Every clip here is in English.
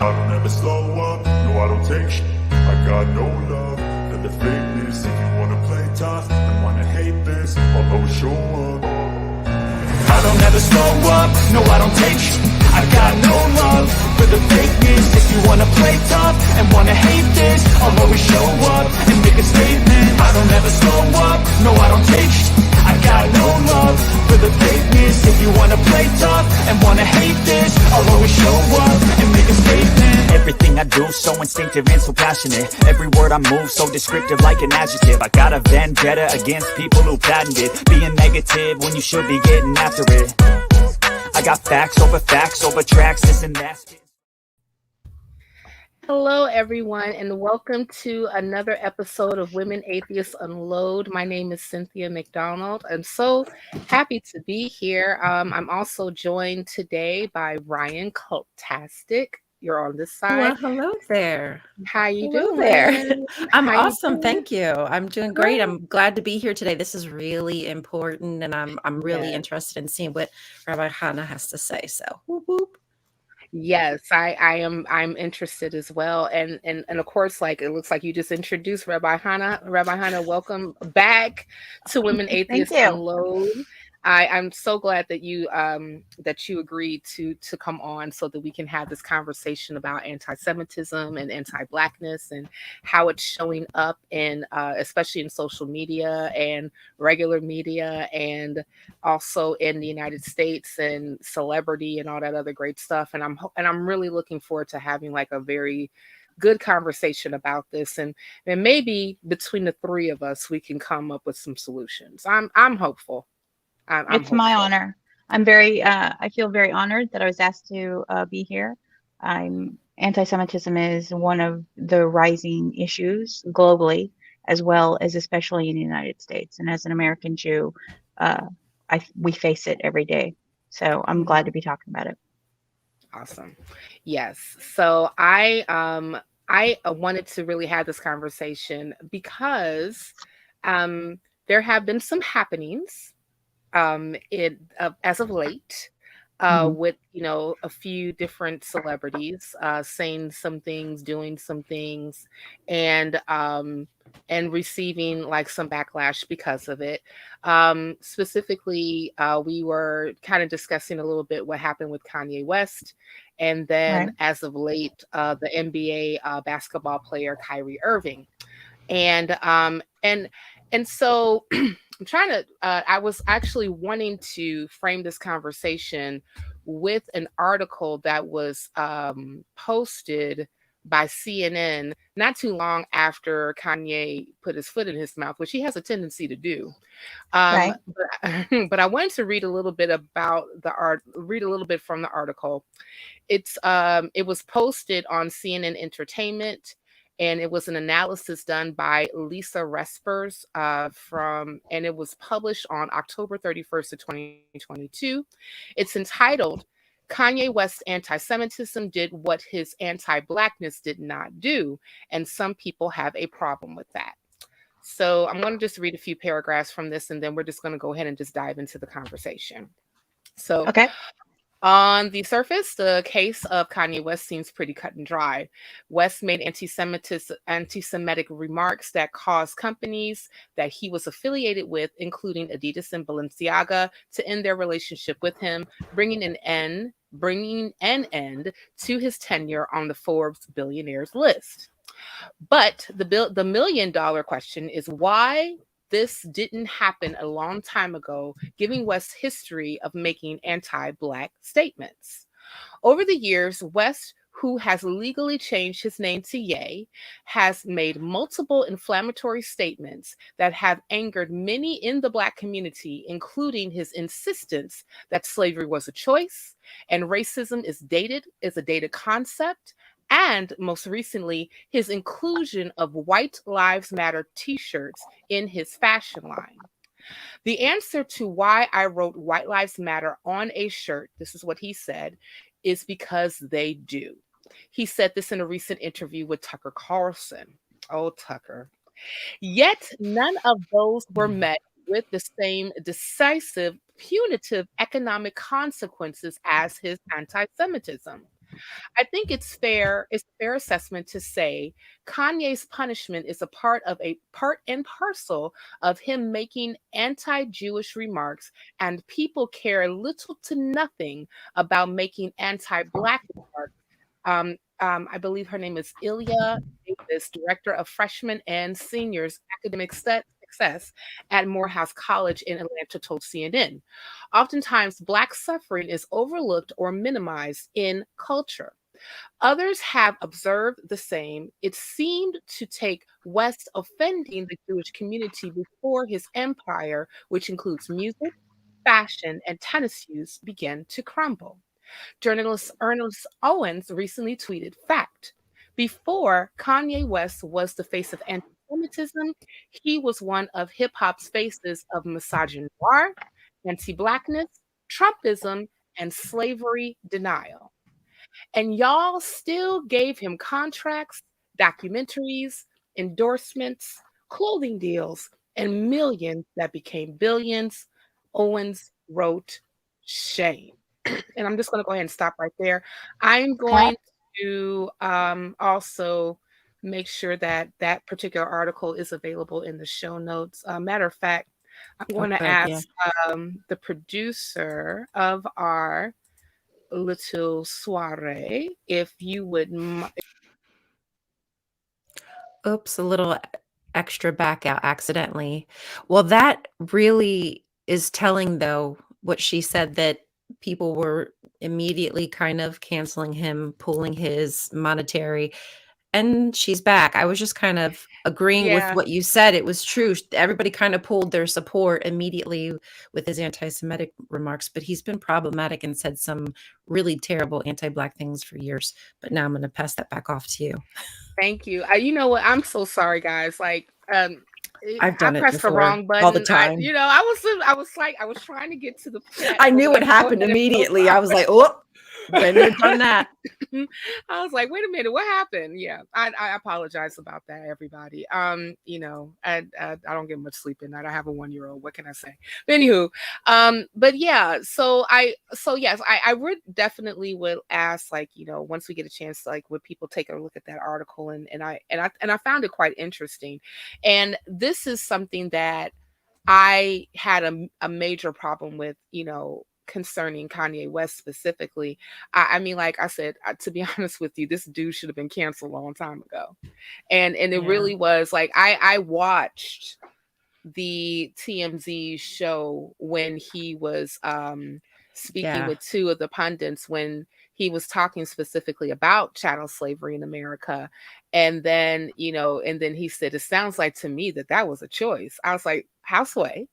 I don't ever slow up, no I don't take shit. I got no love for the fakeness. If you wanna play tough and wanna hate this, I'll always show up. I don't ever slow up, no I don't take shit. I got no love for the fakeness. If you wanna play tough and wanna hate this, I'll always show up and make a statement. I don't ever slow up, no I don't take shit. I got no love for the fakeness. If you wanna play tough and wanna hate this, I'll always show up and make a statement. Everything I do so instinctive and so passionate. Every word I move so descriptive like an adjective. I got a vendetta against people who patented being negative when you should be getting after it. I got facts over tracks, this and that. Hello, everyone, and welcome to another episode of Women Atheists Unload. My name is Cynthia McDonald. I'm so happy to be here. I'm also joined today by Ryan Cultastic. You're on this side. Well, hello there. How you Hello doing? there. I'm How you awesome. doing? Thank you. I'm doing great. I'm glad to be here today. This is really important, and I'm really Yes. interested in seeing what Rabbi Chana has to say. So, whoop, whoop. Yes, I'm interested as well. And of course, like it looks like you just introduced Rabbi Chana. Rabbi Chana, welcome back to Women Atheists you. Unload. I'm so glad that you agreed to come on so that we can have this conversation about anti-Semitism and anti-Blackness and how it's showing up in especially in social media and regular media and also in the United States and celebrity and all that other great stuff. And I'm really looking forward to having like a very good conversation about this, and maybe between the three of us we can come up with some solutions. I'm hopeful. It's my honor. I'm very, I feel very honored that I was asked to be here. Anti-Semitism is one of the rising issues globally, as well as especially in the United States. And as an American Jew, we face it every day. So I'm glad to be talking about it. Awesome. Yes. So I wanted to really have this conversation because there have been some happenings as of late with a few different celebrities saying some things, doing some things, and receiving like some backlash because of it. Specifically, we were kind of discussing a little bit what happened with Kanye West, and then Right. as of late, the NBA basketball player Kyrie Irving, and so I'm trying to, I was actually wanting to frame this conversation with an article that was posted by CNN not too long after Kanye put his foot in his mouth, which he has a tendency to do. Right. But I wanted to read a little bit from the article. It was posted on CNN Entertainment. And it was an analysis done by Lisa Respers and it was published on October 31st of 2022. It's entitled, Kanye West's Anti-Semitism Did What His Anti-Blackness Did Not Do, and Some People Have a Problem with That. So I'm going to just read a few paragraphs from this, and then we're just going to go ahead and just dive into the conversation. So, Okay. On the surface, the case of Kanye West seems pretty cut and dry. West made anti-Semitic remarks that caused companies that he was affiliated with, including Adidas and Balenciaga, to end their relationship with him, bringing an end to his tenure on the Forbes billionaires list. But the million-dollar question is why this didn't happen a long time ago, giving West's history of making anti-Black statements. Over the years, West, who has legally changed his name to Ye, has made multiple inflammatory statements that have angered many in the Black community, including his insistence that slavery was a choice and racism is a dated concept, and most recently, his inclusion of White Lives Matter t-shirts in his fashion line. The answer to why I wrote White Lives Matter on a shirt, this is what he said, is because they do. He said this in a recent interview with Tucker Carlson. Oh, Tucker. Yet none of those were met with the same decisive, punitive economic consequences as his anti-Semitism. I think it's fair. It's a fair assessment to say Kanye's punishment is a part and parcel of him making anti-Jewish remarks, and people care little to nothing about making anti-Black remarks. I believe her name is Ilya Davis, director of freshman and seniors academic success at Morehouse College in Atlanta, told CNN. Oftentimes, Black suffering is overlooked or minimized in culture. Others have observed the same. It seemed to take West offending the Jewish community before his empire, which includes music, fashion, and tennis shoes, began to crumble. Journalist Ernest Owens recently tweeted, "Fact. Before Kanye West was the face of anti-Semitism, he was one of hip hop's faces of misogyny, anti-Blackness, Trumpism, and slavery denial. And y'all still gave him contracts, documentaries, endorsements, clothing deals, and millions that became billions." Owens wrote, "Shame." And I'm just going to go ahead and stop right there. I'm going to also make sure that that particular article is available in the show notes. Matter of fact, I'm going to ask the producer of our little soiree if you would. Oops, a little extra back out accidentally. Well, that really is telling, though, what she said, that people were immediately kind of canceling him, pulling his monetary, and she's back. I was just kind of agreeing with what you said. It was true. Everybody kind of pulled their support immediately with his anti-Semitic remarks, but he's been problematic and said some really terrible anti-Black things for years. But now I'm going to pass that back off to you. Thank you. You know what? I'm so sorry, guys. Like, I've done it pressed the wrong button all the time. I was trying to get to the. I knew what happened immediately. I was like, oh, been there, done that. I was like, wait a minute, what happened? Yeah, I apologize about that, everybody. You know, I don't get much sleep at night. I have a 1-year-old. What can I say? But anywho, but yeah, so yes, I would definitely will ask, like, you know, once we get a chance, like, would people take a look at that article? And I found it quite interesting. And this is something that I had a major problem with, you know, concerning Kanye West specifically. I mean, like I said, to be honest with you, this dude should have been canceled a long time ago. And it really was like, I watched the TMZ show when he was speaking with two of the pundits, when he was talking specifically about chattel slavery in America. And then, you know, and then he said, "It sounds like to me that was a choice." I was like, houseway.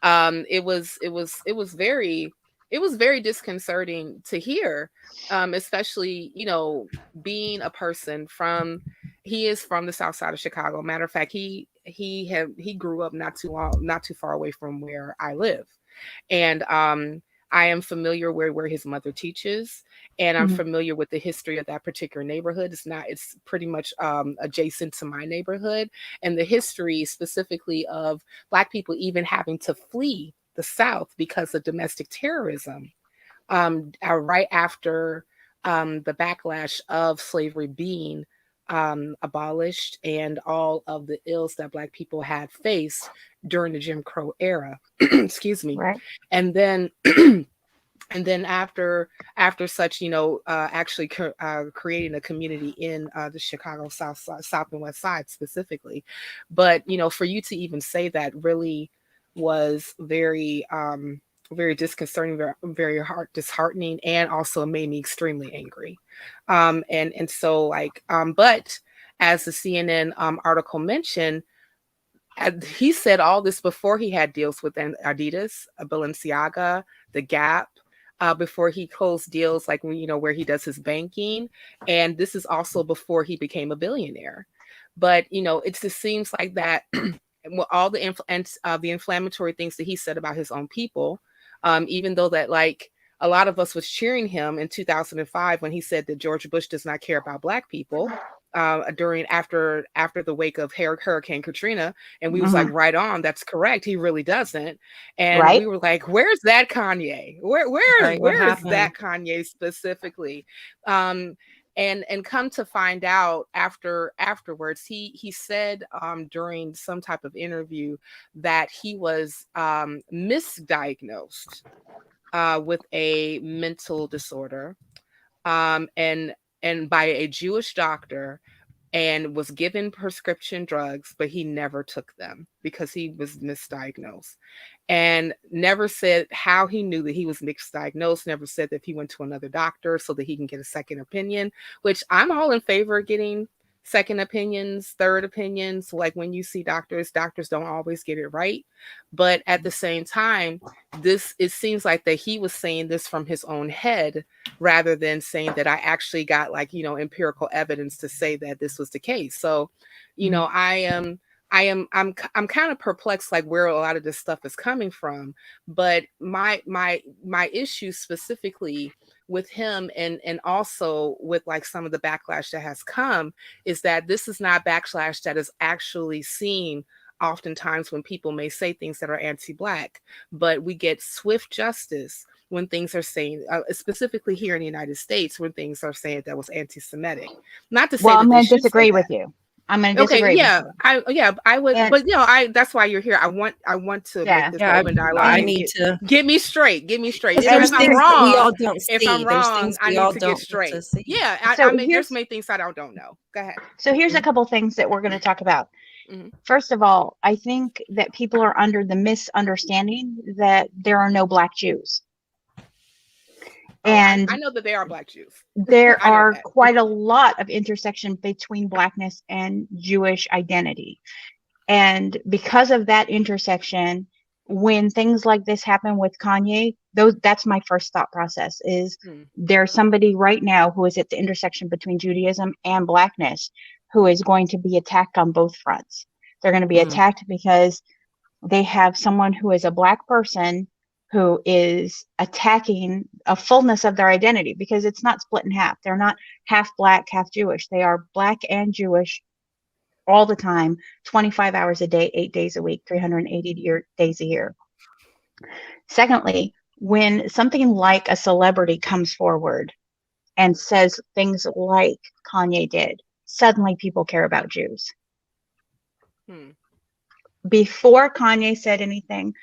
It was very disconcerting to hear, especially, you know, being a person he is from the South Side of Chicago. Matter of fact, he grew up not too far away from where I live. And I am familiar where his mother teaches, and I'm familiar with the history of that particular neighborhood. It's pretty much adjacent to my neighborhood, and the history specifically of Black people even having to flee the South because of domestic terrorism, right after the backlash of slavery being abolished, and all of the ills that Black people had faced during the Jim Crow era. Excuse me. Right. And then and then after such, you know, actually creating a community in the Chicago South and West Side specifically. But, you know, for you to even say that really was very very disconcerting, very disheartening, and also made me extremely angry. And so, like, but as the CNN article mentioned, he said all this before he had deals with Adidas, Balenciaga, The Gap, before he closed deals like, you know, where he does his banking. And this is also before he became a billionaire. But, you know, it just seems like that all the inflammatory things that he said about his own people, even though that, like, a lot of us was cheering him in 2005 when he said that George Bush does not care about Black people. after the wake of Hurricane Katrina, and we was like, right on, that's correct. He really doesn't. And Right. we were like, where's that Kanye? Where Right, what is happened? that Kanye specifically? And come to find out afterwards, he said during some type of interview that he was misdiagnosed with a mental disorder, and by a Jewish doctor, and was given prescription drugs, but he never took them because he was misdiagnosed, and never said how he knew that he was misdiagnosed, never said that he went to another doctor so that he can get a second opinion, which I'm all in favor of getting second opinions, third opinions. Like when you see doctors don't always get it right. But at the same time, it seems like that he was saying this from his own head rather than saying that I actually got empirical evidence to say that this was the case. So, I'm kind of perplexed, like where a lot of this stuff is coming from. But my issue specifically with him, and also with like some of the backlash that has come, is that this is not backlash that is actually seen oftentimes when people may say things that are anti-Black, but we get swift justice when things are saying, specifically here in the United States, when things are saying that was anti-Semitic. Not to say Well, that I'm they going to should disagree say with that. you. I'm going to disagree. Okay, I would, And- but that's why you're here. I want to make this open dialogue. I and need to get me straight. because If there's I'm things that we wrong, all don't see. if I'm There's wrong, things I we need all to don't get get straight. to see. Yeah, So I mean, here's- there's many things I don't know. Go ahead. So here's a couple things that we're going to talk about. First of all, I think that people are under the misunderstanding that there are no Black Jews. And I know that there are Black Jews. there are quite a lot of intersection between Blackness and Jewish identity. And because of that intersection, when things like this happen with Kanye, that's my first thought process is there's somebody right now who is at the intersection between Judaism and Blackness who is going to be attacked on both fronts. They're going to be attacked because they have someone who is a Black person who is attacking a fullness of their identity, because it's not split in half. They're not half Black, half Jewish. They are Black and Jewish all the time, 25 hours a day, 8 days a week, 380 days a year. Secondly, when something like a celebrity comes forward and says things like Kanye did, suddenly people care about Jews. Before Kanye said anything,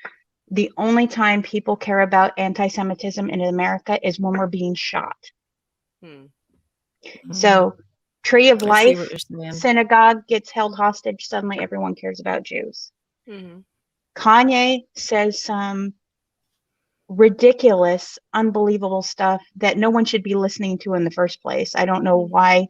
the only time people care about anti-Semitism in America is when we're being shot. So Tree of Life synagogue gets held hostage, suddenly everyone cares about Jews. Kanye says some ridiculous, unbelievable stuff that no one should be listening to in the first place. I don't know why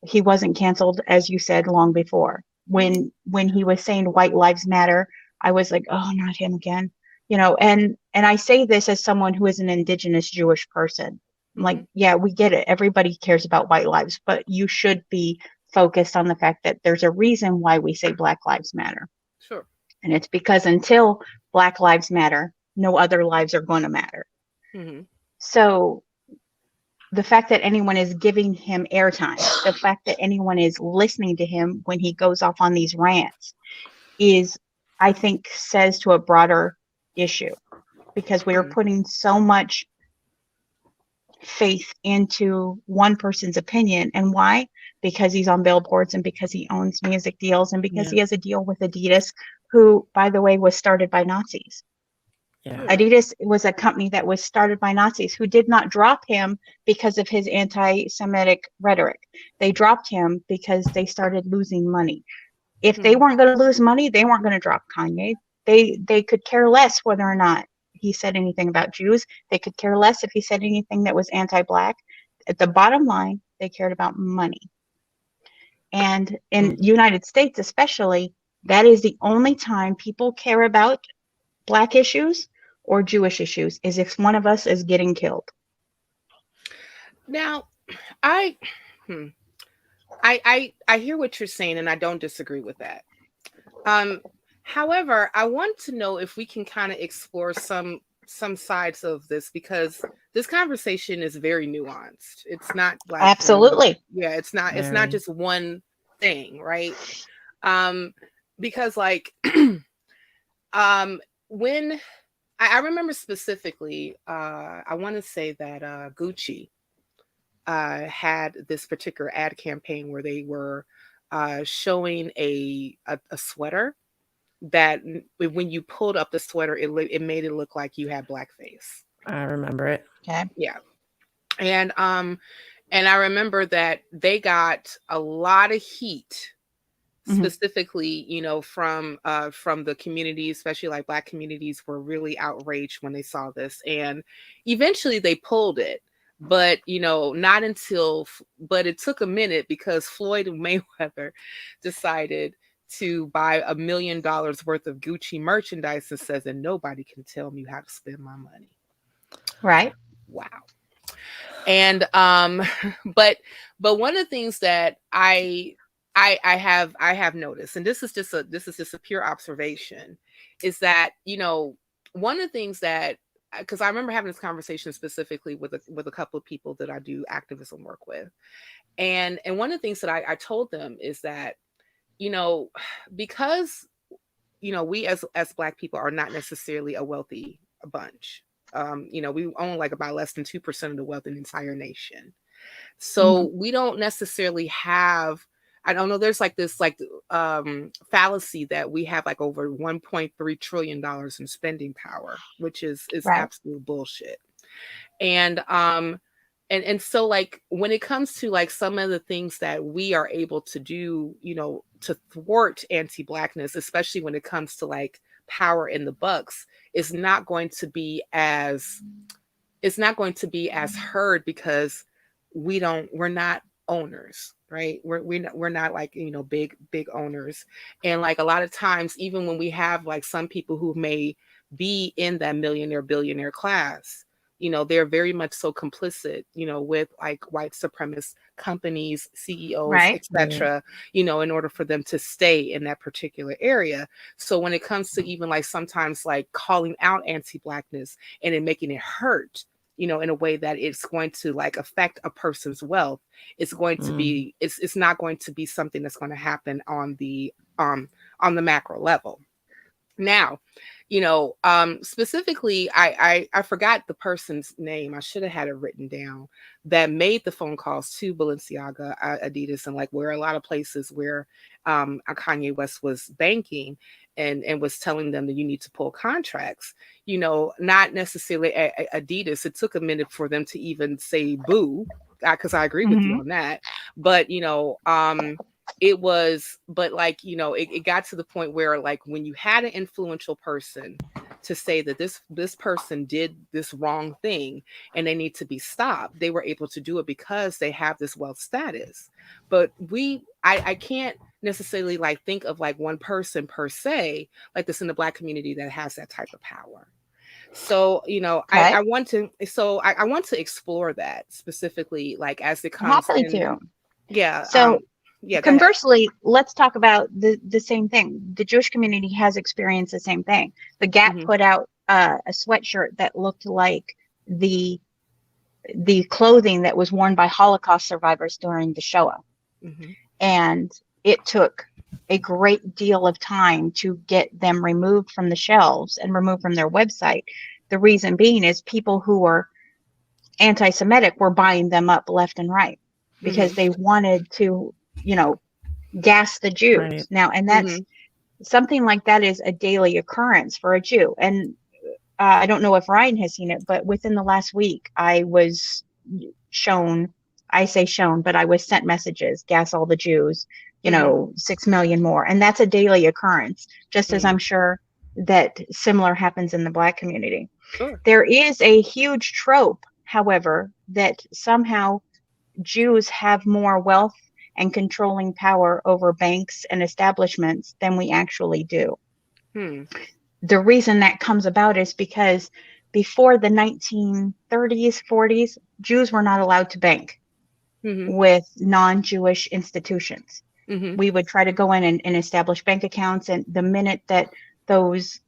he wasn't canceled, as you said, long before. When he was saying white lives matter, I was like, oh, not him again. And I say this as someone who is an indigenous Jewish person. I'm like, yeah, we get it. Everybody cares about white lives, but you should be focused on the fact that there's a reason why we say Black lives matter. Sure. And it's because until Black lives matter, no other lives are going to matter. So the fact that anyone is giving him airtime, the fact that anyone is listening to him when he goes off on these rants is, I think, says to a broader issue, because we are putting so much faith into one person's opinion. And why? Because he's on billboards, and because he owns music deals, and because he has a deal with Adidas, who, by the way, was started by Nazis. Adidas was a company that was started by Nazis who did not drop him because of his anti-Semitic rhetoric. They dropped him because they started losing money. If they weren't going to lose money, they weren't going to drop Kanye. They could care less whether or not he said anything about Jews. They could care less if he said anything that was anti-Black. At the bottom line, they cared about money. And in United States especially, that is the only time people care about Black issues or Jewish issues, is if one of us is getting killed. Now, I hear what you're saying, and I don't disagree with that. However, I want to know if we can kind of explore some some sides of this, because this conversation is very nuanced. It's not like Absolutely. yeah, it's not Very. just one thing, right? Because like when I remember specifically, I want to say that Gucci had this particular ad campaign where they were showing a sweater that when you pulled up the sweater, it made it look like you had blackface. I remember it. Okay. Yeah. And I remember that they got a lot of heat, specifically, you know, from the community, especially like Black communities were really outraged when they saw this. And eventually they pulled it. But, you know, not until, but it took a minute because Floyd Mayweather decided to buy $1 million worth of Gucci merchandise and says, and nobody can tell me how to spend my money. Right. Wow. And but one of the things that I have noticed, and this is just a pure observation, is that, you know, one of the things that, because I remember having this conversation specifically with a couple of people that I do activism work with, and one of the things that I told them is that, you know, because, you know, we as Black people are not necessarily a wealthy bunch. You know, we own like about less than 2% of the wealth in the entire nation. So we don't necessarily have, I don't know, there's like this like fallacy that we have like over $1.3 trillion in spending power, which is Right. absolute bullshit. And so like when it comes to like some of the things that we are able to do, you know, to thwart anti-Blackness, especially when it comes to like power in the bucks, is not going to be as heard because we're not owners, right? We're not like, you know, big owners. And like a lot of times, even when we have like some people who may be in that millionaire billionaire class, you know, they're very much so complicit, you know, with like white supremacist companies, CEOs, Right. etc., you know, in order for them to stay in that particular area. So when it comes to even like sometimes like calling out anti-Blackness and then making it hurt, you know, in a way that it's going to like affect a person's wealth, it's going to be, it's not going to be something that's going to happen on the macro level. Now, you know, specifically, I forgot the person's name. I should have had it written down, that made the phone calls to Balenciaga, Adidas, and like where a lot of places where Kanye West was banking and was telling them that you need to pull contracts. You know, not necessarily Adidas. It took a minute for them to even say boo, because I agree with you on that. But, you know, it was, but like, you know, it got to the point where like when you had an influential person to say that this person did this wrong thing and they need to be stopped, they were able to do it because they have this wealth status. But I can't necessarily like think of like one person per se like this in the Black community that has that type of power. So, you know, Okay. I want to explore that specifically, like as it comes Happily in. to. Yeah. So yeah. Go ahead. conversely, let's talk about the same thing. The Jewish community has experienced the same thing. The Gap put out a sweatshirt that looked like the clothing that was worn by Holocaust survivors during the Shoah. And it took a great deal of time to get them removed from the shelves and removed from their website. The reason being is people who were anti-Semitic were buying them up left and right because they wanted to, you know, gas the Jews. Right. Now, and that's something like that is a daily occurrence for a Jew. And I don't know if Ryan has seen it, but within the last week, I was shown, I say shown, but I was sent messages, gas all the Jews, you know, 6 million more. And that's a daily occurrence, just as I'm sure that similar happens in the Black community. Sure. There is a huge trope, however, that somehow Jews have more wealth and controlling power over banks and establishments than we actually do. The reason that comes about is because before the 1930s, 40s, Jews were not allowed to bank with non-Jewish institutions. We would try to go in and establish bank accounts, and the minute that those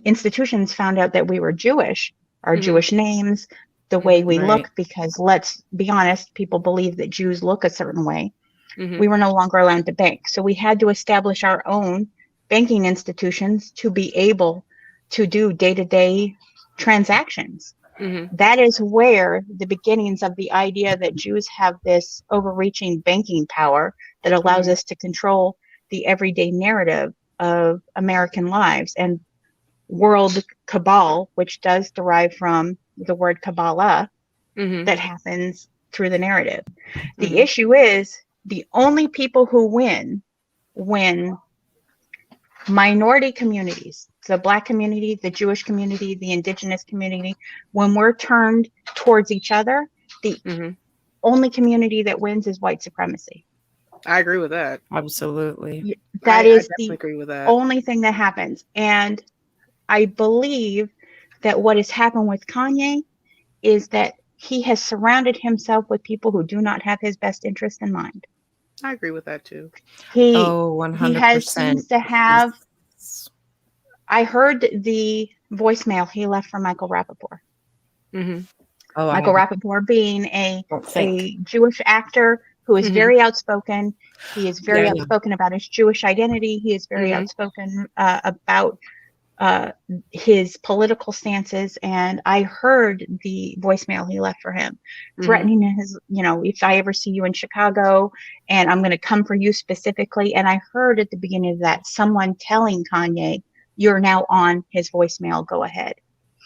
institutions found out that we were Jewish, our Mhm. Jewish names, the way we Right. look, because let's be honest, people believe that Jews look a certain way. Mhm. We were no longer allowed to bank. So we had to establish our own banking institutions to be able to do day-to-day transactions. Mhm. That is where the beginnings of the idea that Jews have this overreaching banking power that allows Mhm. us to control the everyday narrative of American lives, and world cabal, which does derive from the word Kabbalah, Mhm. that happens through the narrative. The Mhm. issue is the only people who win when minority communities, the Black community, the Jewish community, the indigenous community, when we're turned towards each other, the Mhm. only community that wins is white supremacy. I agree with that. Absolutely. That I is definitely the agree with that. only thing that happens. And I believe that what has happened with Kanye is that he has surrounded himself with people who do not have his best interest in mind. I agree with that too. He Oh, seems 100%. to have. I heard the voicemail he left for Michael Rappaport. Mhm. Oh, I Michael haven't. Rappaport being Don't think. a Jewish actor who is Mhm. very outspoken. He is very Yeah, I know. outspoken about his Jewish identity. He is very Mhm. outspoken about his political stances. And I heard the voicemail he left for him, Mhm. threatening his, if I ever see you in Chicago, and I'm going to come for you specifically. And I heard at the beginning of that someone telling Kanye, "You're now on his voicemail. Go ahead."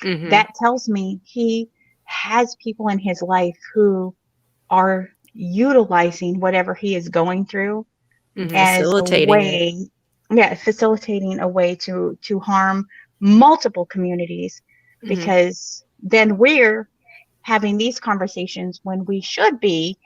Mhm. That tells me he has people in his life who are utilizing whatever he is going through Mhm. as a Facilitating it. way, facilitating a way to harm multiple communities, Mhm. because then we're having these conversations when we should be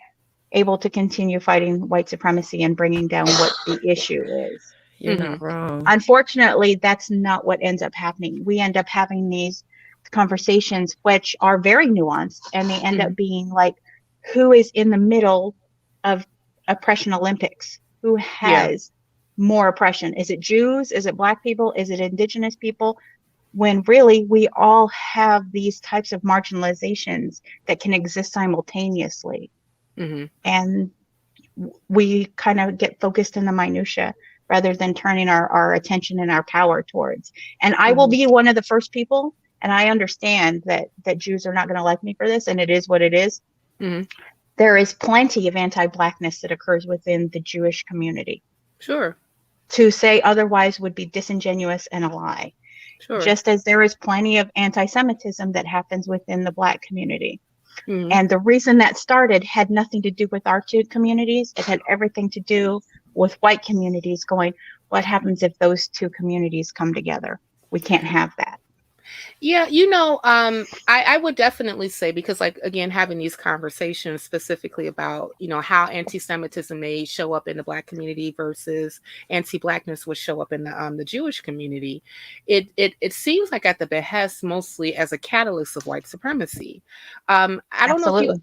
able to continue fighting white supremacy and bringing down what the issue is. You're Mhm. not wrong. Unfortunately, that's not what ends up happening. We end up having these conversations which are very nuanced, and they end Mhm. up being like, who is in the middle of oppression Olympics? Who Yeah. has more oppression? Is it Jews? Is it Black people? Is it indigenous people? When really we all have these types of marginalizations that can exist simultaneously. Mhm. And we kind of get focused in the minutia rather than turning our attention and our power towards. And I will Mhm. be one of the first people, and I understand that Jews are not going to like me for this, and it is what it is. Mhm. There is plenty of anti-Blackness that occurs within the Jewish community. Sure. To say otherwise would be disingenuous and a lie. Sure. Just as there is plenty of anti-Semitism that happens within the Black community. Mhm. And the reason that started had nothing to do with our two communities. It had everything to do with white communities going, what happens if those two communities come together? We can't have that. Yeah, I would definitely say, because, like, again, having these conversations specifically about, how anti-Semitism may show up in the Black community versus anti-Blackness would show up in the Jewish community. It seems like at the behest mostly as a catalyst of white supremacy. I don't know if Absolutely.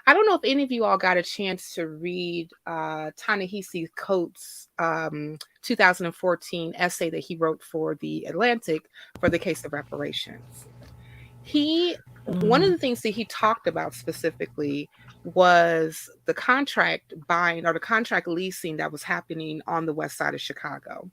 I don't know if any of you all got a chance to read Ta-Nehisi Coates' 2014 essay that he wrote for The Atlantic for the case of reparations. One of the things that he talked about specifically was the contract buying or the contract leasing that was happening on the west side of Chicago.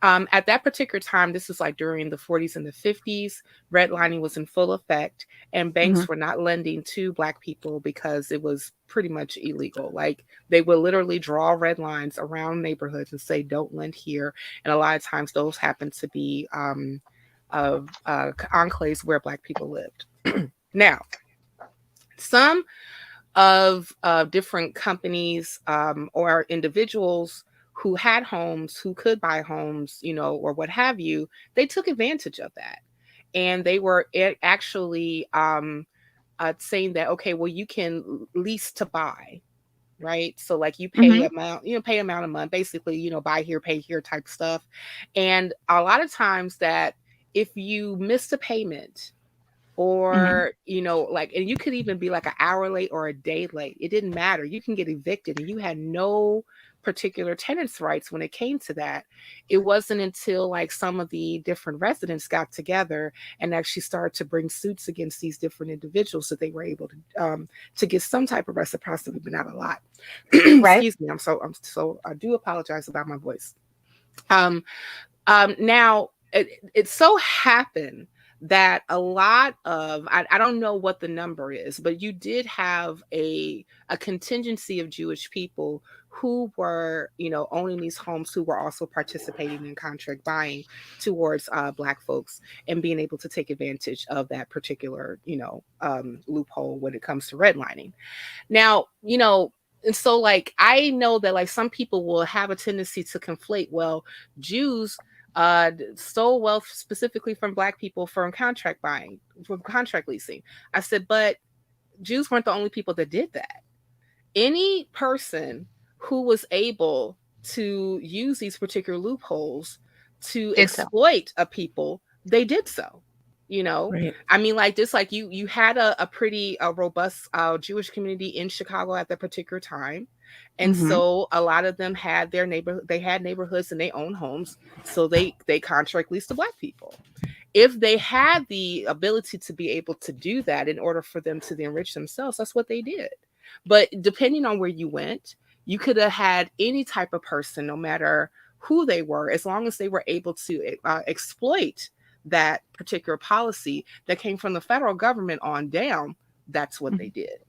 At that particular time, this was like during the 40s and the 50s, redlining was in full effect, and banks were not lending to Black people because it was pretty much illegal. Like, they would literally draw red lines around neighborhoods and say, don't lend here. And a lot of times those happen to be enclaves where Black people lived. Now, some of different companies or individuals who had homes, who could buy homes, or what have you, they took advantage of that. And they were actually saying that, okay, well, you can lease to buy, right? So, like, you pay Mm-hmm. amount a month, basically, buy here, pay here type stuff. And a lot of times that if you missed a payment, Mm-hmm. or like, and you could even be like an hour late or a day late, it didn't matter, you can get evicted and you had no particular tenants' rights when it came to that. It wasn't until like some of the different residents got together and actually started to bring suits against these different individuals that they were able to get some type of reciprocity, but not a lot. Right. Excuse me. I do apologize about my voice. Now it so happened that a lot of, I don't know what the number is, but you did have a contingency of Jewish people who were, owning these homes, who were also participating in contract buying towards Black folks and being able to take advantage of that particular, loophole when it comes to redlining. Now, and so like, I know that like some people will have a tendency to conflate, well, Jews stole wealth specifically from Black people from contract buying, from contract leasing. I said, but Jews weren't the only people that did that. Any person who was able to use these particular loopholes to exploit a people, they did so. Right. I mean, like this, like you had a pretty robust Jewish community in Chicago at that particular time. And so a lot of them had their neighborhoods and their own homes. So they contract leased to Black people. If they had the ability to be able to do that in order for them to enrich themselves, that's what they did. But depending on where you went, you could have had any type of person, no matter who they were, as long as they were able to exploit that particular policy that came from the federal government on down. That's what they did.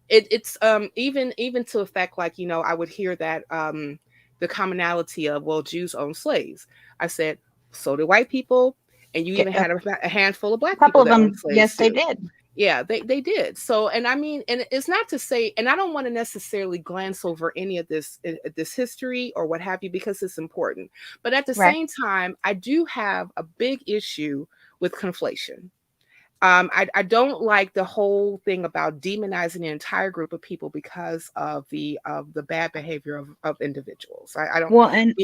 It's even to effect, like, I would hear that the commonality of, well, Jews own slaves. I said, so did white people, and you even had a handful of Black people that owned slaves. Yes, too. they did. Yeah, they did. So, and I mean, and it's not to say, and I don't want to necessarily glance over any of this history or what have you, because it's important. But at the same time, I do have a big issue with conflation. I don't like the whole thing about demonizing an entire group of people because of the bad behavior of individuals. I don't. Well, and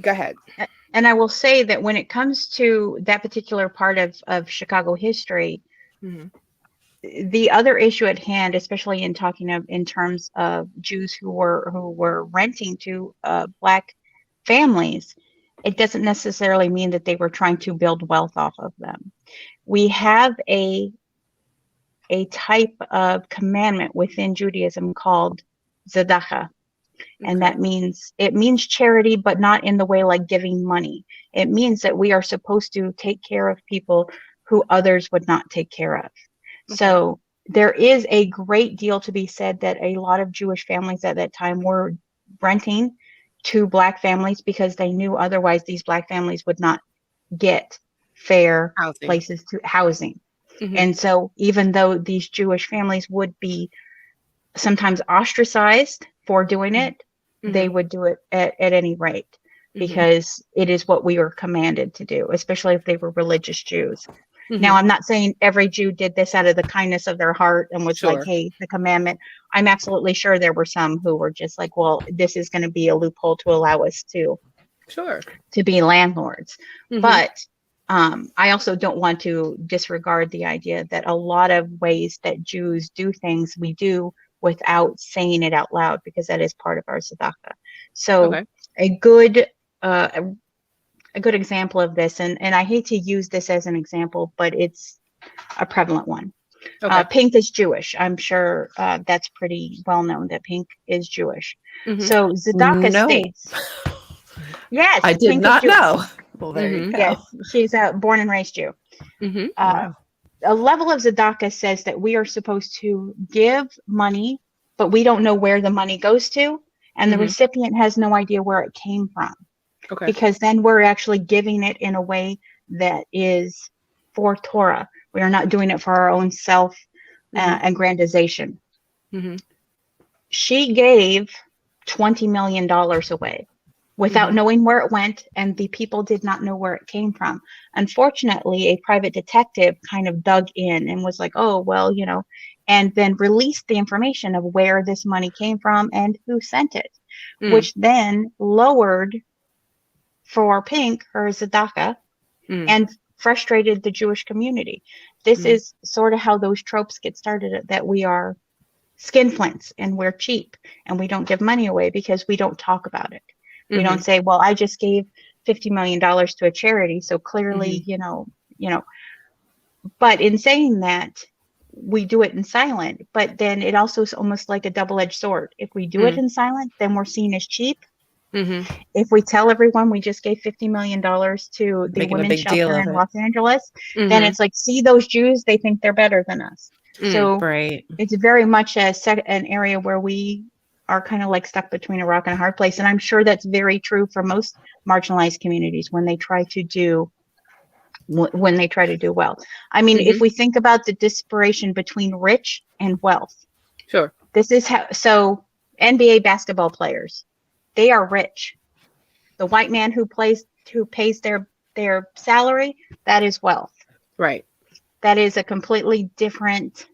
go ahead. And I will say that when it comes to that particular part of Chicago history, the other issue at hand, especially in talking in terms of Jews who were renting to Black families, it doesn't necessarily mean that they were trying to build wealth off of them. We have a type of commandment within Judaism called tzedakah. And that means charity, but not in the way like giving money. It means that we are supposed to take care of people who others would not take care of. So there is a great deal to be said that a lot of Jewish families at that time were renting to Black families because they knew otherwise these Black families would not get fair places to housing. And so even though these Jewish families would be sometimes ostracized for doing it, they would do it at any rate, because it is what we were commanded to do, especially if they were religious Jews. Now, I'm not saying every Jew did this out of the kindness of their heart and was like, hey, the commandment. I'm absolutely sure there were some who were just like, well, this is going to be a loophole to allow us to be landlords. But I also don't want to disregard the idea that a lot of ways that Jews do things, we do without saying it out loud, because that is part of our tzedakah. So a good example of this, and I hate to use this as an example, but it's a prevalent one. Pink is Jewish. I'm sure that's pretty well known that Pink is Jewish. So tzedakah states. Yes, I did not know. Well, there you go. Yes, she's born and raised Jew. A level of tzedakah says that we are supposed to give money, but we don't know where the money goes to, and the recipient has no idea where it came from. Because then we're actually giving it in a way that is for Torah. We are not doing it for our own self-aggrandization. She gave $20 million away without knowing where it went, and the people did not know where it came from. Unfortunately, a private detective kind of dug in and was like, oh, well, and then released the information of where this money came from and who sent it, which then lowered for Pink her tzedakah and frustrated the Jewish community. This is sort of how those tropes get started, that we are skinflints and we're cheap and we don't give money away because we don't talk about it. We don't Mhm. say, well, I just gave $50 million to a charity, so clearly, Mhm. but in saying that, we do it in silent, but then it also is almost like a double-edged sword. If we do it Mm. in silent, then we're seen as cheap. Mhm. If we tell everyone we just gave $50 million to the Making a women's big deal shelter of in it. Los Angeles, then Mhm. it's like, see those Jews, they think they're better than us. Mm. So Right. it's very much an area where we are kind of like stuck between a rock and a hard place. And I'm sure that's very true for most marginalized communities when they try to do well. I mean, if Mhm. we think about the disparation between rich and wealth, Sure. this is how, so NBA basketball players, they are rich. The white man who pays their salary, that is wealth. Right. That is a completely different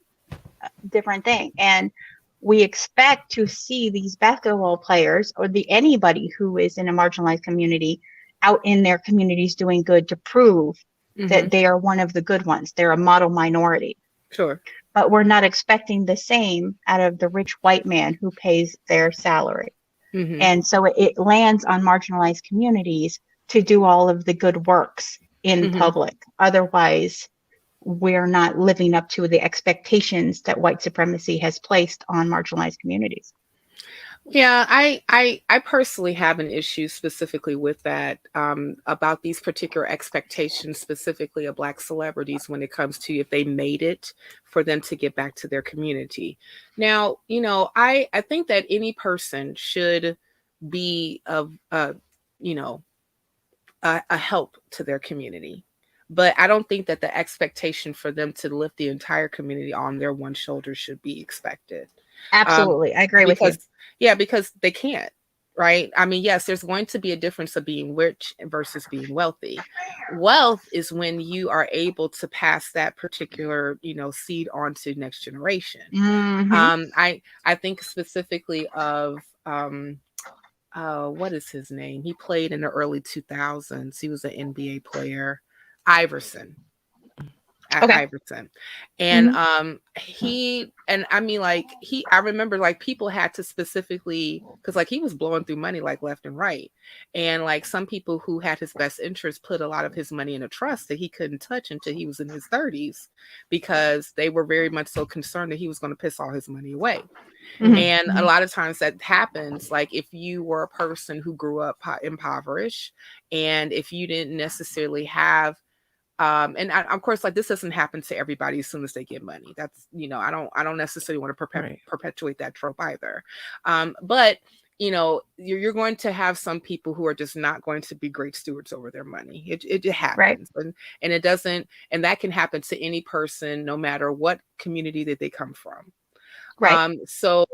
thing. And we expect to see these basketball players or anybody who is in a marginalized community out in their communities doing good to prove that Mhm. they are one of the good ones. They're a model minority. Sure. But we're not expecting the same out of the rich white man who pays their salary. Mhm. And so it lands on marginalized communities to do all of the good works in Mhm. public. Otherwise, we're not living up to the expectations that white supremacy has placed on marginalized communities. Yeah, I personally have an issue specifically with that, about these particular expectations, specifically of Black celebrities, when it comes to if they made it, for them to get back to their community. Now, I think that any person should be of you know a help to their community. But I don't think that the expectation for them to lift the entire community on their one shoulder should be expected. Um, Absolutely. I agree with you. because because they can't, right? I mean, yes, there's going to be a difference of being rich versus being wealthy. Wealth is when you are able to pass that particular, seed on to next generation. Mm-hmm. I think specifically of what is his name? He played in the early 2000s. He was an NBA player, Iverson. Okay. Iverson. And Mm-hmm. he and I mean like I remember like people had to specifically because like he was blowing through money like left and right. And like some people who had his best interest put a lot of his money in a trust that he couldn't touch until he was in his 30s because they were very much so concerned that he was going to piss all his money away. Mm-hmm. And a lot of times that happens, like if you were a person who grew up impoverished and if you didn't necessarily have of course, like this doesn't happen to everybody as soon as they get money. That's, I don't necessarily want to Right. perpetuate that trope either. But you're going to have some people who are just not going to be great stewards over their money. It Right. happens, and it doesn't, and that can happen to any person, no matter what community that they come from. Right. So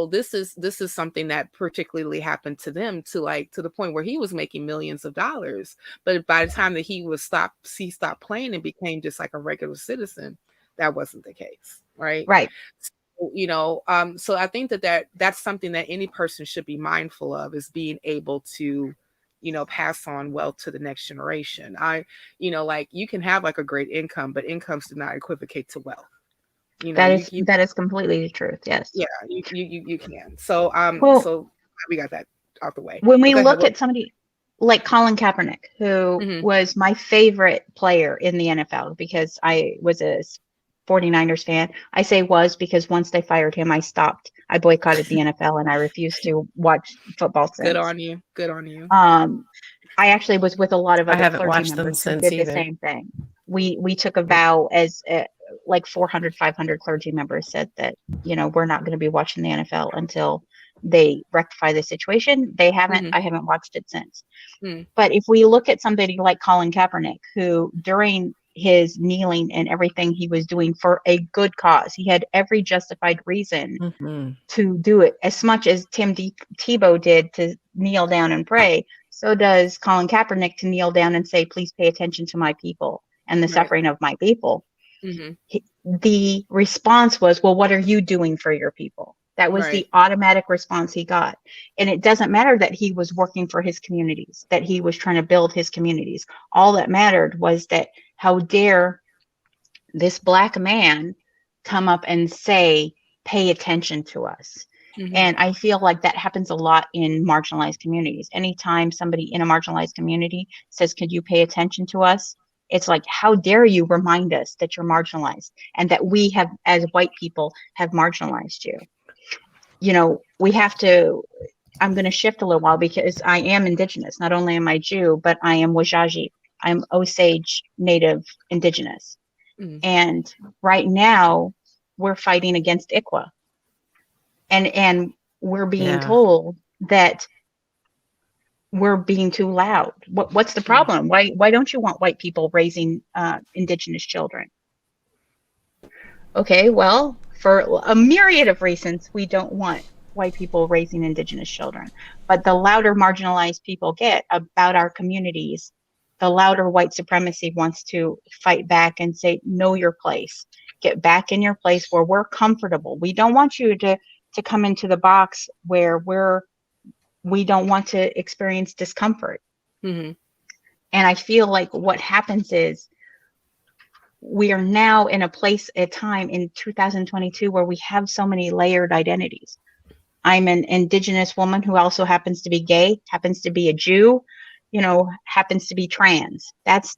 this is something that particularly happened to them to the point where he was making millions of dollars, but by the time that he stopped playing and became just like a regular citizen, that wasn't the case, right? Right. So I think that's something that any person should be mindful of, is being able to pass on wealth to the next generation. Like you can have like a great income, but incomes do not equivocate to wealth. That is completely the truth. Yes. Yeah, you can. So Well, so we got that out the way. when But we go ahead. look at somebody like Colin Kaepernick, who Mhm. was my favorite player in the NFL because I was a 49ers fan. I say was because once they fired him, I stopped. I boycotted the NFL and I refused to watch football Good since. on you. Good on you. I actually was with a lot of I other haven't clergy watched them members who since did the either. same thing. We took a vow as like 400, 500 clergy members said that, we're not going to be watching the NFL until they rectify the situation. They haven't. Mhm. I haven't watched it since. Mm. But if we look at somebody like Colin Kaepernick, who during his kneeling and everything he was doing for a good cause, he had every justified reason Mhm. to do it, as much as Tim Tebow did to kneel down and pray. So does Colin Kaepernick to kneel down and say, please pay attention to my people and the Right. suffering of my people. Mhm. The response was, well, what are you doing for your people? That was the Right. automatic response he got. And it doesn't matter that he was working for his communities, that he was trying to build his communities. All that mattered was that how dare this Black man come up and say pay attention to us. Mhm. And I feel like that happens a lot in marginalized communities. Anytime somebody in a marginalized community says, could you pay attention to us? It's like, how dare you remind us that you're marginalized and that we have, as white people, have marginalized you. You know, we have to, I'm going to shift a little while because I am indigenous. Not only am I Jew, but I am Wajaji. I'm Osage Native Indigenous. Mm. And right now we're fighting against ICWA. And we're being told that we're being too loud. What's the problem? Why don't you want white people raising indigenous children? Okay, well, for a myriad of reasons, we don't want white people raising indigenous children. But the louder marginalized people get about our communities, the louder white supremacy wants to fight back and say, know your place. Get back in your place where we're comfortable. We don't want you to come into the box where we don't want to experience discomfort. Mm-hmm. And I feel like what happens is we are now in a place, a time in 2022 where we have so many layered identities. I'm an indigenous woman who also happens to be gay, happens to be a Jew, you know, happens to be trans. That's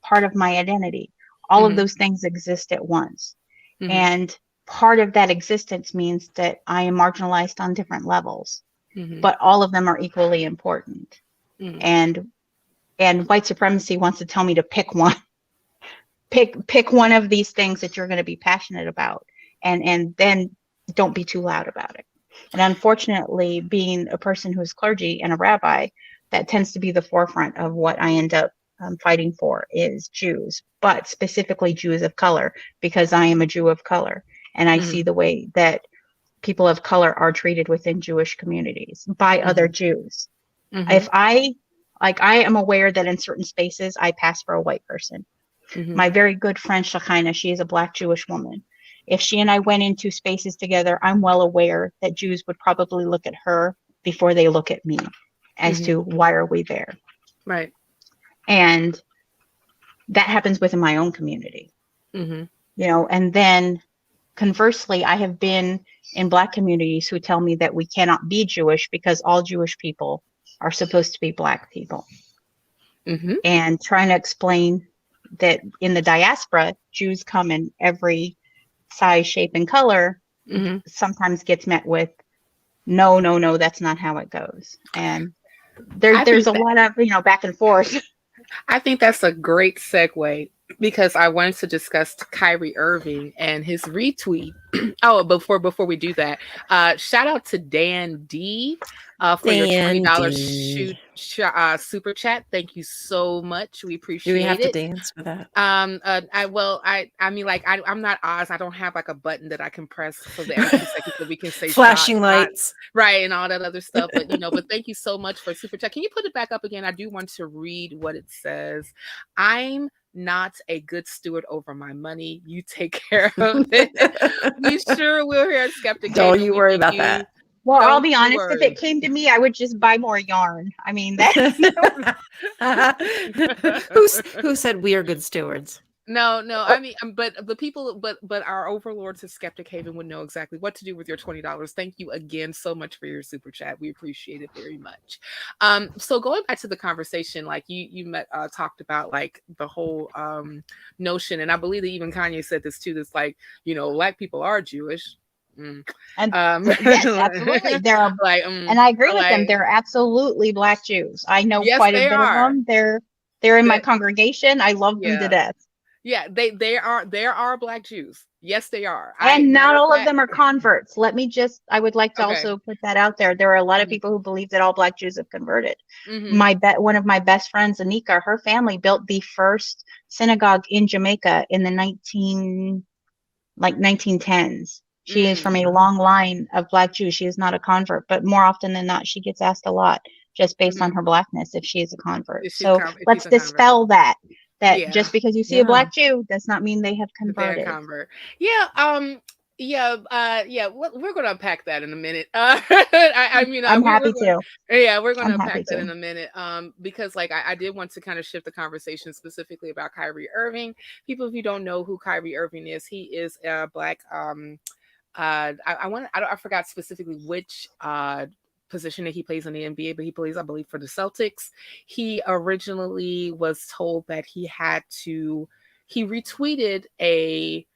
part of my identity. All of those things exist at once. And part of that existence means that I am marginalized on different levels, but all of them are equally important. And white supremacy wants to tell me to pick one. Pick one of these things that you're going to be passionate about, and then don't be too loud about it. And unfortunately, being a person who's clergy and a rabbi, that tends to be the forefront of what I end up fighting for is Jews, but specifically Jews of color, because I am a Jew of color. And I see the way that people of color are treated within Jewish communities by other Jews. If I am aware that in certain spaces, I pass for a white person. My very good friend, Shachina, she is a Black Jewish woman. If she and I went into spaces together, I'm well aware that Jews would probably look at her before they look at me as to why are we there. Right. And that happens within my own community, you know, and then conversely, I have been in Black communities who tell me that we cannot be Jewish because all Jewish people are supposed to be Black people. And trying to explain that in the diaspora, Jews come in every size, shape, and color, sometimes gets met with, no, that's not how it goes. And there's a lot of, you know, back and forth. I think that's a great segue because I wanted to discuss Kyrie Irving and his retweet. Oh, before we do that, shout out to Dan D for your $20 super chat. Thank you so much. We appreciate it. Do we have to dance for that? I mean, like, I'm not Oz. I don't have like a button that I can press so that every 2 seconds that we can say flashing shot, lights, right, and all that other stuff. But you know, but thank you so much for super chat. Can you put it back up again? I do want to read what it says. I'm not a good steward over my money. You take care of it. We sure will here at Skeptic Haven. Don't you worry about that. Well, I'll be honest, if it came to me, I would just buy more yarn. I mean, that. Who said we are good stewards? No, I mean, but the people, but our overlords at Skeptic Haven would know exactly what to do with your $20. Thank you again so much for your super chat. We appreciate it very much. So going back to the conversation, like you talked about like the whole notion, and I believe that even Kanye said this too. That's like, you know, Black people are Jewish. And yes, absolutely. There are, like, and I agree with them. They're absolutely Black Jews. I know quite a bit of them. They're in my congregation. I love them to death. Yeah, there are Black Jews. Yes, they are. And not all of them are converts. I would like to also put that out there. There are a lot of people who believe that all Black Jews have converted. One of my best friends, Anika, her family built the first synagogue in Jamaica in the 1910s. She is from a long line of Black Jews. She is not a convert, but more often than not, she gets asked a lot just based on her Blackness if she is a convert. So let's dispel that. Just because you see a Black Jew does not mean they have converted. We're going to unpack that in a minute. I mean, I'm happy to. Yeah, we're going to unpack that in a minute. Because like I did want to kind of shift the conversation specifically about Kyrie Irving. People, if you don't know who Kyrie Irving is, he is a Black I forgot specifically which position that he plays in the NBA, but he plays, I believe, for the Celtics. He originally was told that he retweeted a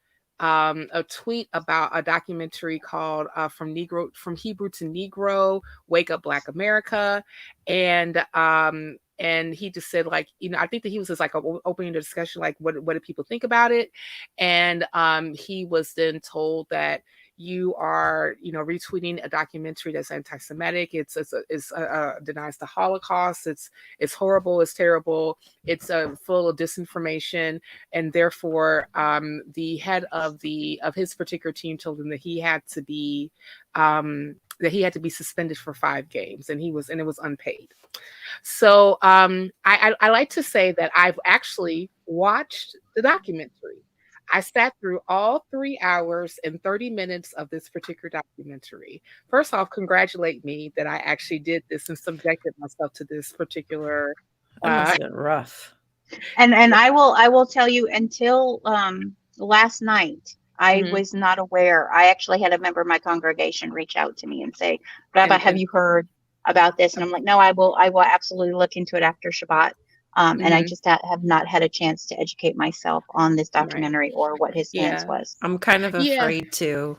tweet about a documentary called from Hebrew to Negro, Wake Up Black America. And he just said, like, I think that he was just like opening the discussion, like, what do people think about it? And he was then told that you are, retweeting a documentary that's anti-Semitic. It's denies the Holocaust. It's horrible. It's terrible. It's full of disinformation, and therefore, the head of his particular team told him that he had to be suspended for 5 games, and it was unpaid. So I like to say that I've actually watched the documentary. I sat through all 3 hours and 30 minutes of this particular documentary. First off, congratulate me that I actually did this and subjected myself to this particular. That must have been rough. And I will tell you, until last night, I was not aware. I actually had a member of my congregation reach out to me and say, Rabbi, have you heard about this? And I'm like, no, I will absolutely look into it after Shabbat. And I just have not had a chance to educate myself on this documentary or what his stance was. I'm kind of afraid to.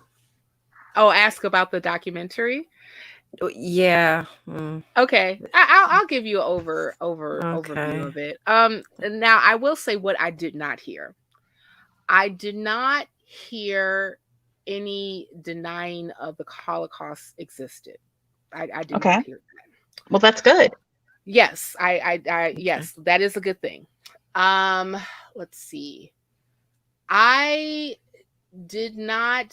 Oh, ask about the documentary? Yeah. Okay. I'll give you an overview of it. Now I will say what I did not hear. I did not hear any denying of the Holocaust existed. I did not hear that. Well, that's good. Yes, yes, that is a good thing. Let's see. I cannot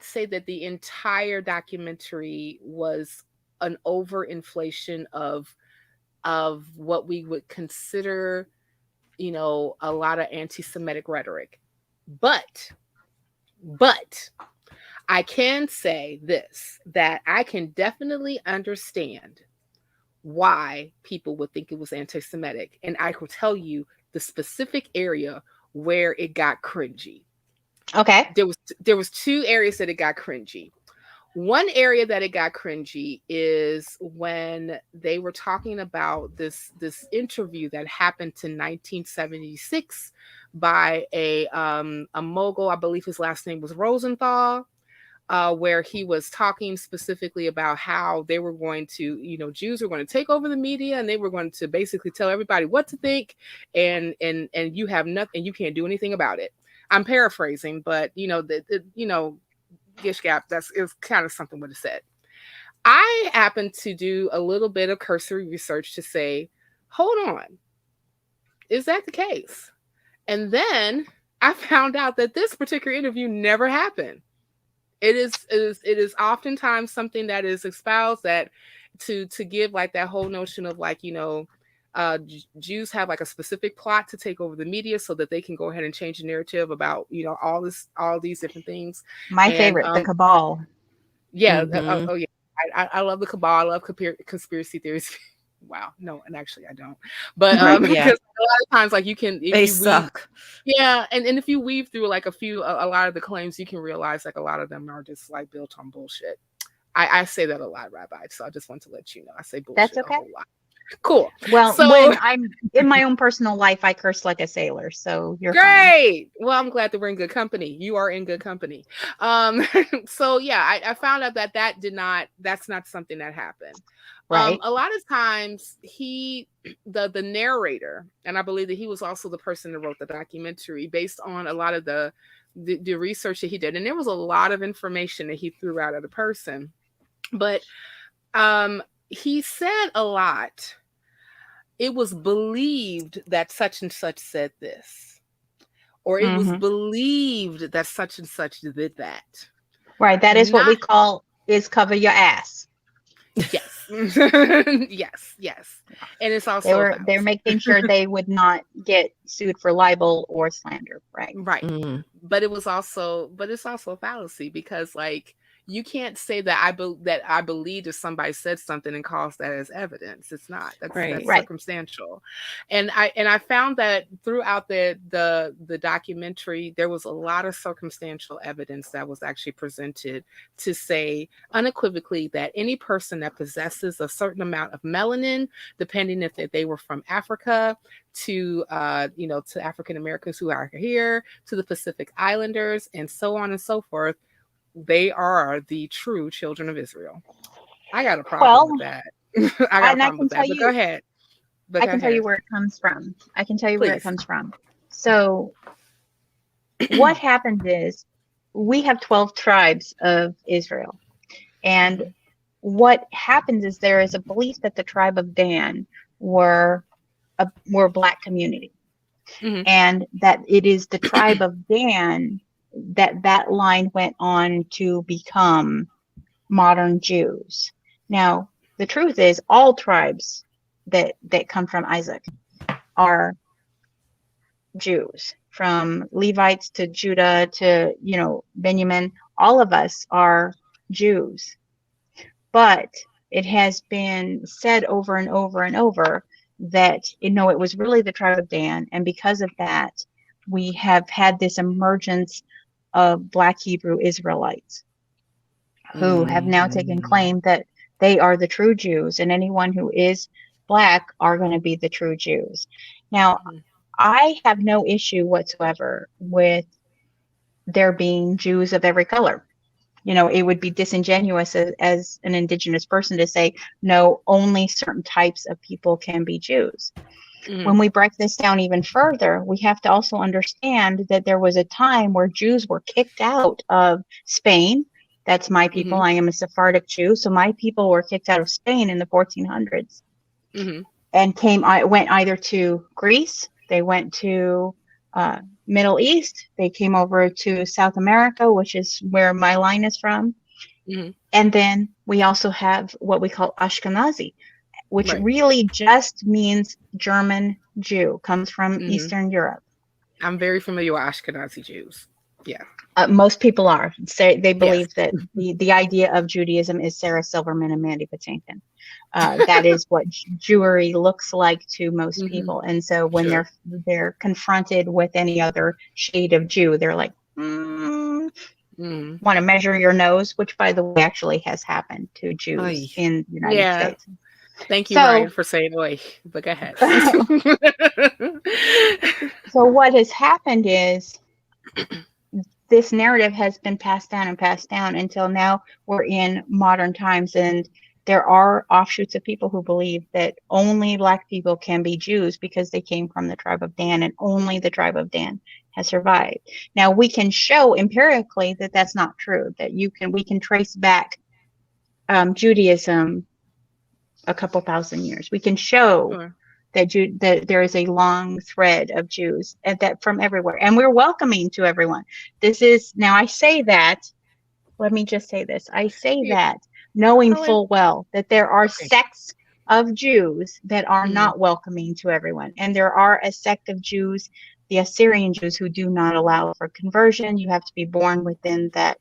say that the entire documentary was an overinflation of what we would consider, a lot of anti-Semitic rhetoric. But I can say this, that I can definitely understand why people would think it was anti-Semitic. And I will tell you the specific area where it got cringy. Okay. There was 2 areas that it got cringy. One area that it got cringy is when they were talking about this interview that happened in 1976 by a mogul. I believe his last name was Rosenthal. Where he was talking specifically about how they were going to, Jews were going to take over the media, and they were going to basically tell everybody what to think, and you have nothing, you can't do anything about it. I'm paraphrasing, but Gish Gap, it's kind of something what it said. I happened to do a little bit of cursory research to say, hold on, is that the case? And then I found out that this particular interview never happened. It is oftentimes something that is espoused that to give like that whole notion of like, Jews have like a specific plot to take over the media so that they can go ahead and change the narrative about, all these different things. My favorite, the cabal. Yeah. Oh yeah. I love the cabal. I love conspiracy theories. Wow. No, and actually I don't. But because a lot of times, like, they suck. Yeah, and if you weave through like a lot of the claims, you can realize like a lot of them are just like built on bullshit. I say that a lot, Rabbi. So I just want to let you know I say bullshit. That's okay. A whole lot. Cool. Well, so when I'm in my own personal life, I curse like a sailor. So you're great. Fine. Well, I'm glad that we're in good company. You are in good company. So yeah, I found out that's not something that happened. Right. A lot of times the narrator, and I believe that he was also the person that wrote the documentary based on a lot of the research that he did. And there was a lot of information that he threw out at the person, but he said a lot. It was believed that such and such said this, or it was believed that such and such did that. Right. That is what we call is cover your ass. Yes. Yes. And it's also they're making sure they would not get sued for libel or slander. Right. But it's also a fallacy because, like, you can't say that I believe if somebody said something and calls that as evidence. It's not. That's Right. Right. circumstantial. And I found that throughout the documentary, there was a lot of circumstantial evidence that was actually presented to say unequivocally that any person that possesses a certain amount of melanin, depending if they were from Africa, to to African Americans who are here, to the Pacific Islanders, and so on and so forth, they are the true children of Israel. I got a problem Well, with that. I got a and I problem can with tell that. But go you, ahead. I can tell you where it comes from. I can tell you where it Please. comes from. So what happens is we have 12 tribes of Israel. And what happens is there is a belief that the tribe of Dan were a black community. Mhm. And that it is the tribe of Dan that line went on to become modern Jews. Now, the truth is all tribes that come from Isaac are Jews, from Levites to Judah to, Benjamin. All of us are Jews. But it has been said over and over and over that, it was really the tribe of Dan. And because of that, we have had this emergence of Black Hebrew Israelites who have now taken claim that they are the true Jews, and anyone who is Black are going to be the true Jews. Now, I have no issue whatsoever with there being Jews of every color. It would be disingenuous as an indigenous person to say, no, only certain types of people can be Jews. When we break this down even further, we have to also understand that there was a time where Jews were kicked out of Spain. That's my people. I am a Sephardic Jew. So my people were kicked out of Spain in the 1400s and went either to Greece, they went to Middle East, they came over to South America, which is where my line is from. And then we also have what we call Ashkenazi, which really just means German Jew, comes from Eastern Europe. I'm very familiar with Ashkenazi Jews. Yeah. Most people are. They believe that the idea of Judaism is Sarah Silverman and Mandy Patinkin. That is what Jewry looks like to most people. And so when they're confronted with any other shade of Jew, they're like, want to measure your nose, which, by the way, actually has happened to Jews in the United States. Thank you, Ryan, for saying oi, but go ahead. So what has happened is this narrative has been passed down until now we're in modern times, and there are offshoots of people who believe that only Black people can be Jews because they came from the tribe of Dan, and only the tribe of Dan has survived. Now, we can show empirically that that's not true, that we can trace back Judaism a couple thousand years. We can show that there is a long thread of Jews that from everywhere, and we're welcoming to everyone. I say that, let me just say this. I say that knowing full well that there are sects of Jews that are not welcoming to everyone. And there are a sect of Jews, the Assyrian Jews, who do not allow for conversion. You have to be born within that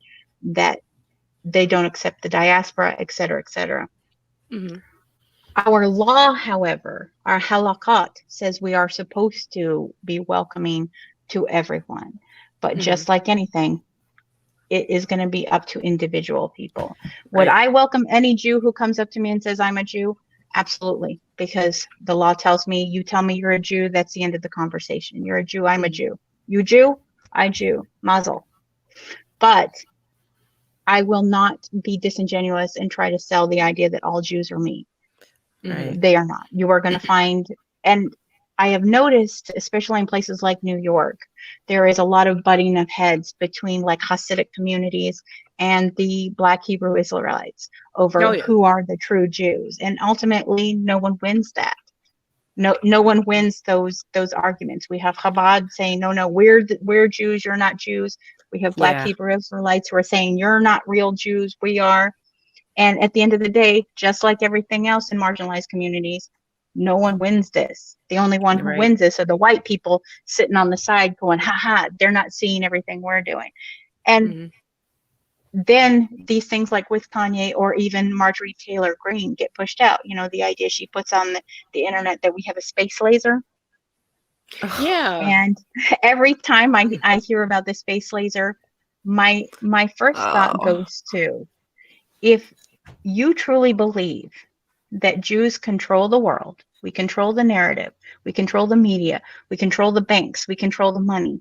they don't accept the diaspora, et cetera, et cetera. Our law, however, our halakhat, says we are supposed to be welcoming to everyone. But just like anything, it is going to be up to individual people. Would I welcome any Jew who comes up to me and says, I'm a Jew? Absolutely. Because the law tells me, you tell me you're a Jew, that's the end of the conversation. You're a Jew, I'm a Jew. You Jew? I Jew. Mazel. But I will not be disingenuous and try to sell the idea that all Jews are me. They are not. You are going to find, and I have noticed, especially in places like New York, there is a lot of butting of heads between like Hasidic communities and the Black Hebrew Israelites over who are the true Jews. And ultimately, no one wins that. No one wins those arguments. We have Chabad saying, no, we're Jews, you're not Jews. We have Black Hebrew Israelites who are saying, you're not real Jews, we are. And at the end of the day, just like everything else in marginalized communities, no one wins this. The only one who wins this are the white people sitting on the side going, ha, they're not seeing everything we're doing. And then these things like with Kanye or even Marjorie Taylor Greene get pushed out. You know, the idea she puts on the internet that we have a space laser. Yeah. And every time I hear about the space laser, my first thought goes to, if you truly believe that Jews control the world, we control the narrative, we control the media, we control the banks, we control the money.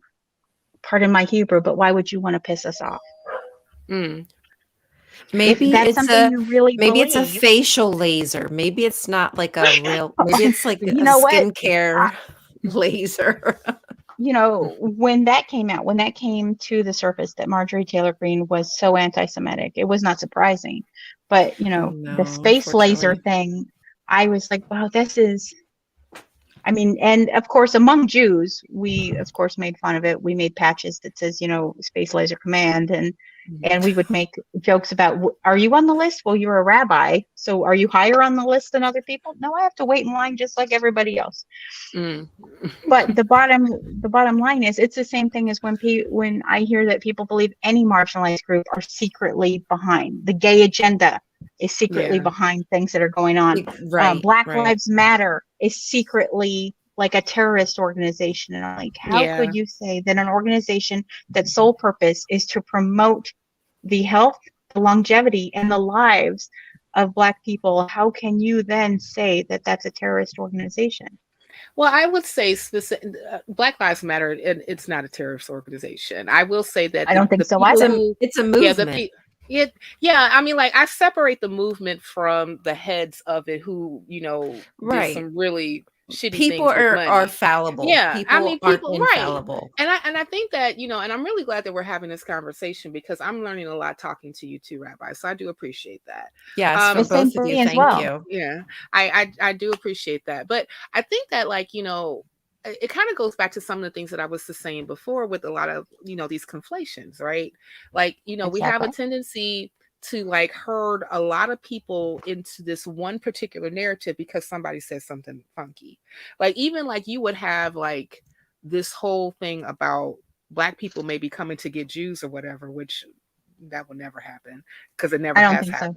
Pardon my Hebrew, but why would you want to piss us off? Mm. Maybe If that's it's something you really a believe, facial laser. Maybe it's not like a real, maybe it's like you a know what? skincare laser. You know, when that came out, when that came to the surface that Marjorie Taylor Greene was so anti-Semitic, it was not surprising. But, you know, the No, space laser unfortunately. thing, I was like, wow, this is, I mean, and of course, among Jews, we of course made fun of it. We made patches that says, you know, Space Laser Command, and we would make jokes about, are you on the list? Well, you're a rabbi, so are you higher on the list than other people? No, I have to wait in line just like everybody else. Mm. But the bottom line is, it's the same thing as when I hear that people believe any marginalized group are secretly behind. The gay agenda is secretly Yeah. behind things that are going on. Right. Black right. Lives Matter is secretly like a terrorist organization. And I'm like, how Yeah. could you say that an organization that's sole purpose is to promote the health, the longevity, and the lives of Black people? How can you then say that that's a terrorist organization? Well, I would say Black Lives Matter. It's not a terrorist organization. I will say that I don't think the so people either. who, It's a yeah, movement. yeah. I mean, like, I separate the movement from the heads of it, who, you know, did Right. some really shitty People things with are money. fallible. Yeah, I People mean, aren't people, right? infallible. And I think that, you know, and I'm really glad that we're having this conversation, because I'm learning a lot talking to you too, Rabbi. So I do appreciate that. Yes, The from same both for of you. me as Thank well. you. Yeah, I do appreciate that. But I think that, like, you know, it kind of goes back to some of the things that I was just saying before with a lot of, you know, these conflations, right? Like, you know, we have a Exactly. tendency to like herd a lot of people into this one particular narrative because somebody says something funky. Like, even like you would have like this whole thing about Black people maybe coming to get Jews or whatever, which that will never happen, because it never I don't has think so.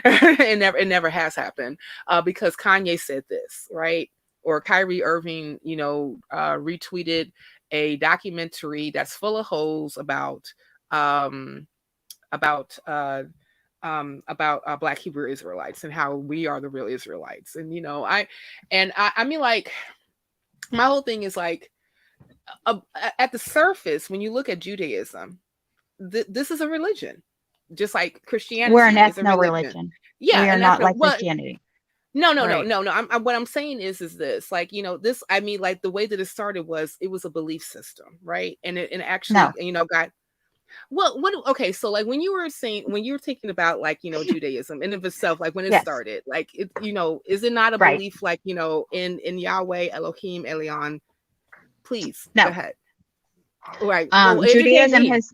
happened. It never has happened, because Kanye said this, right? Or Kyrie Irving, you know, retweeted a documentary that's full of holes about about Black Hebrew Israelites and how we are the real Israelites. And, you know, I mean, like, my whole thing is like, at the surface, when you look at Judaism, this is a religion, just like We're an Christianity is a ethno religion. religion. Yeah, We are and not ethno. like Well, Christianity. no, Right. what I'm saying is this, like, you know, this, I mean, like, the way that it started was, it was a belief system, right? And it actually, No. you know, got, well, okay, so like when you were thinking about, like, you know, Judaism in of itself, like when it Yes. started, like, it, you know, is it not a Right. belief, like, you know, in Yahweh, Elohim, Elion? Please go No. ahead. Right. Well, educate Judaism me. has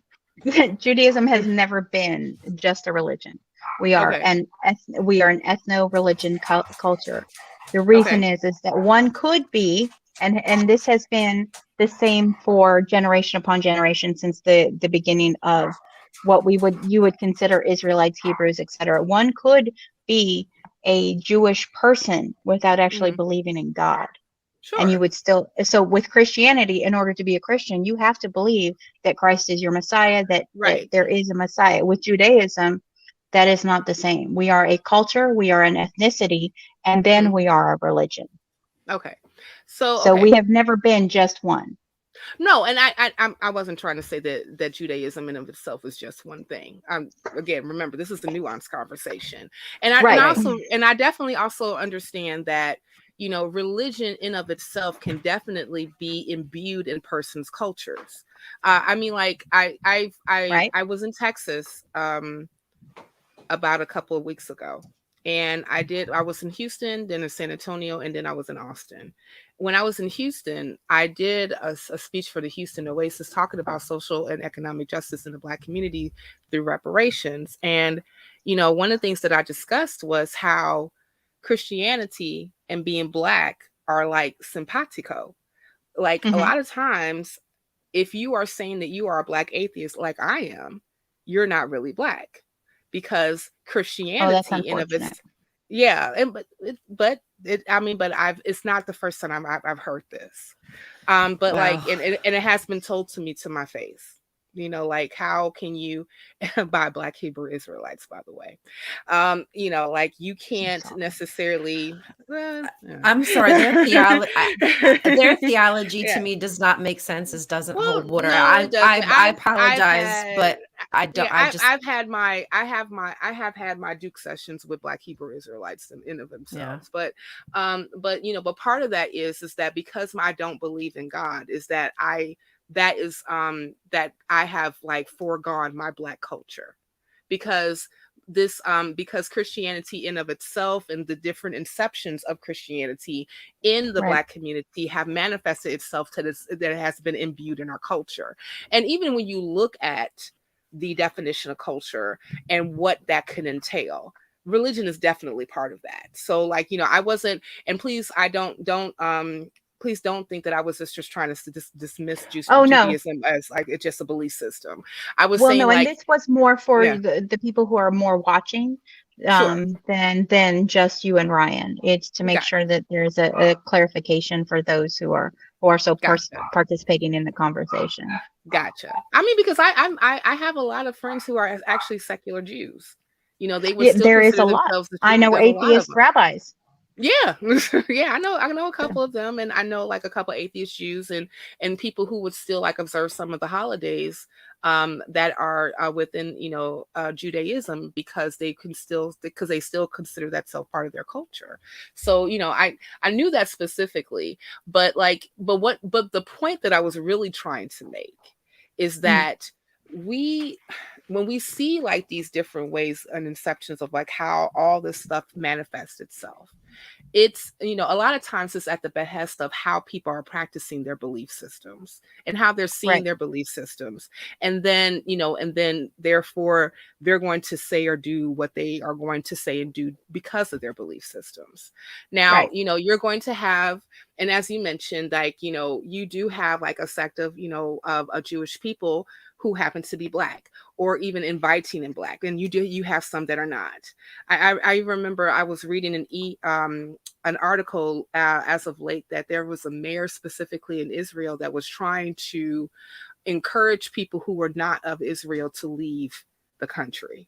Judaism has never been just a religion. We are Okay. an ethno religion culture. The reason Okay. is that one could be, and this has been the same for generation upon generation since the beginning of what you would consider Israelites, Hebrews, etc. One could be a Jewish person without actually Hmm. believing in God. And you Sure. would still, so with Christianity, in order to be a Christian, you have to believe that Christ is your Messiah, that Right. there is a Messiah. With Judaism, that is not the same. We are a culture, we are an ethnicity, and then Hmm. we are a religion. Okay. So, So okay. we have never been just one. No, and I wasn't trying to say that Judaism in of itself is just one thing. Again, remember, this is the nuanced conversation, and Right. I definitely also understand that, you know, religion in of itself can definitely be imbued in persons' cultures. I mean, like, Right. I was in Texas about a couple of weeks ago. And I was in Houston, then in San Antonio, and then I was in Austin. When I was in Houston, I did a speech for the Houston Oasis talking about social and economic justice in the Black community through reparations. And, you know, one of the things that I discussed was how Christianity and being Black are like simpatico. Like, a Mm-hmm. lot of times, if you are saying that you are a Black atheist, like I am, you're not really Black, because Oh, that's Christianity in of unfortunate. its, yeah, and but it's not the first time I've heard this. But like, Well, and it has been told to me to my face. Like, how can you, by Black Hebrew Israelites, by the way, like, you I'm can't sorry. necessarily. Yeah. I'm sorry, their theology to Yeah. me does not make sense. It doesn't Well, hold water. no, it doesn't. I I've apologize, had but I don't. yeah, I just I have had my Duke sessions with Black Hebrew Israelites in of yeah. themselves. But part of that is that because I don't believe in God, is that that I have like foregone my Black culture, because because Christianity in of itself and the different inceptions of Christianity in the Right. Black community have manifested itself to this, that it has been imbued in our culture. And even when you look at the definition of culture and what that could entail, religion is definitely part of that. So like, I wasn't, and please, I don't please don't think that I was just trying to dismiss Oh no. Judaism as like it's just a belief system. I was Well, saying no, and like, this was more for yeah, the people who are more watching sure, than just you and Ryan. It's to make got sure that there's a clarification for those who are so gotcha. participating in the conversation. Gotcha. I mean, because I have a lot of friends who are actually secular Jews. They would Yeah, still there is a consider lot. themselves the I Jews. know There's a lot of atheist them. rabbis. Yeah, yeah. I know a Yeah. couple of them, and I know like a couple atheist Jews and people who would still like observe some of the holidays that are within Judaism, because they still consider that self part of their culture. So I knew that specifically, but the point that I was really trying to make is Mhm. that when we see like these different ways and inceptions of like how all this stuff manifests itself, it's a lot of times it's at the behest of how people are practicing their belief systems and how they're seeing Right. their belief systems, and then therefore they're going to say or do what they are going to say and do because of their belief systems. Now, Right. you're going to have, and as you mentioned, like you do have like a sect of of a Jewish people who happen to be Black, or even inviting in Black, and you have some that are not. I remember I was reading an article as of late that there was a mayor specifically in Israel that was trying to encourage people who were not of Israel to leave the country.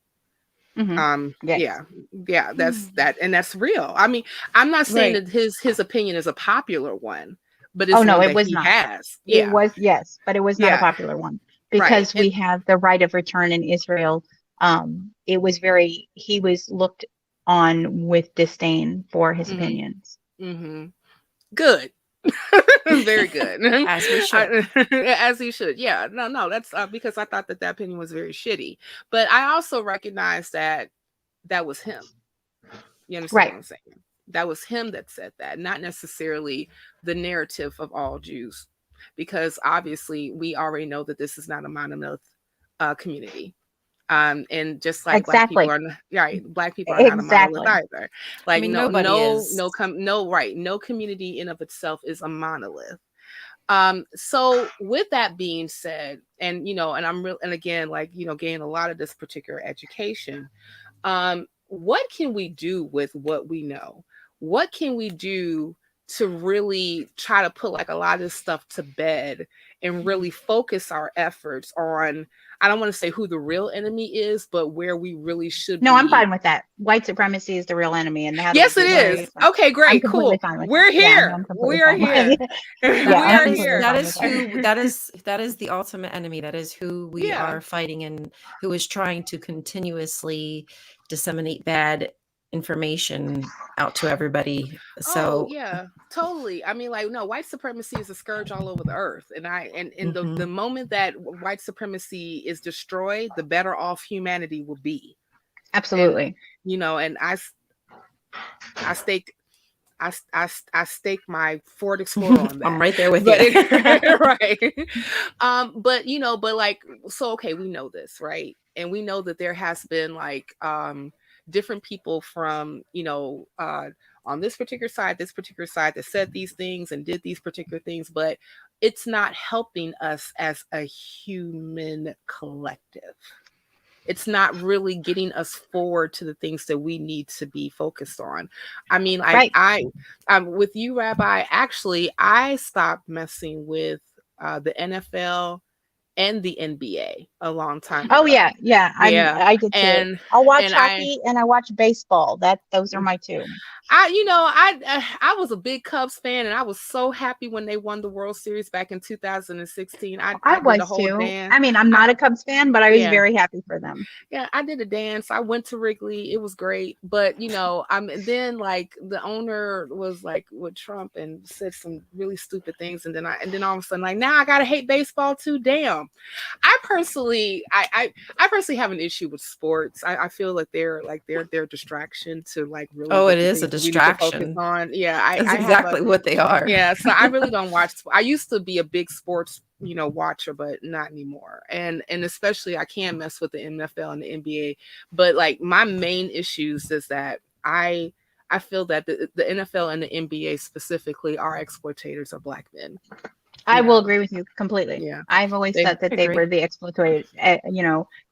Hmm. Yes. Yeah, that's real. I mean, I'm not saying Right. that his opinion is a popular one, but Oh it's no, one it that was he not. has. It Yeah, was, yes, but it was not a yeah, popular one right. because we have the right of return in Israel. It was he was looked on with disdain for his Mm-hmm, opinions. mm-hmm. Good. Very good. As we should. As he should. Yeah. No, that's because I thought that opinion was very shitty. But I also recognize that that was him. You understand Right. what I'm saying? That was him that said that, not necessarily the narrative of all Jews, because obviously we already know that this is not a monolith community. And just like Black people Exactly. are right, Black people are not a monolith Exactly. either. I Like mean, nobody no community in of itself is a monolith. So with that being said, and and I'm real, and again, like gain a lot of this particular education. What can we do with what we know? What can we do to really try to put like a lot of this stuff to bed and really focus our efforts on, I don't want to say who the real enemy is, but where we really should No, I'm be. fine with that. White supremacy is the real enemy, and how do we Yes, it do that? is. Okay, I'm great, completely cool. fine with that. We're Yeah, no, I'm here. completely We are fine with here. that. We Yeah, I'm are completely here. fine with that. that is the ultimate enemy. That is who we Yeah. are fighting and who is trying to continuously disseminate bad information out to everybody. Oh So yeah, totally. I mean, like, no, white supremacy is a scourge all over the earth, and the mhm. moment that white supremacy is destroyed, the better off humanity will be. And Absolutely. and I stake I stake my Ford Explorer on I'm that. right there with But you. right. But like, so okay, we know this, right? And we know that there has been like different people from on this particular side that said these things and did these particular things, but it's not helping us as a human collective. it's not really getting us forward to the things that we need to be focused on. I mean, Right. I'm with you, Rabbi. Actually, I stopped messing with the NFL and the NBA a long time Oh ago. yeah, yeah. Yeah. I did too. And I'll watch and I hockey and I watch baseball. Those are my two. I was a big Cubs fan, and I was so happy when they won the World Series back in 2016. I I did a was whole too. dance. I mean, I'm not I a Cubs fan, but I was Yeah. very happy for them. Yeah, I did a dance. I went to Wrigley. It was great. But and then like the owner was like with Trump and said some really stupid things. And then all of a sudden, like, now I gotta hate baseball too. Damn. I personally have an issue with sports. I feel like they're distraction to like really Oh, what it the is a things that we need to focus distraction. on. Yeah, That's I have a exactly what they are. yeah, so I really don't watch. I used to be a big sports, watcher, but not anymore. And especially I can't mess with the NFL and the NBA. But like my main issues is that I feel that the NFL and the NBA specifically are exploitators of Black men. I will agree with you completely. Yeah. I've always They thought that I they agree. were the exploiters.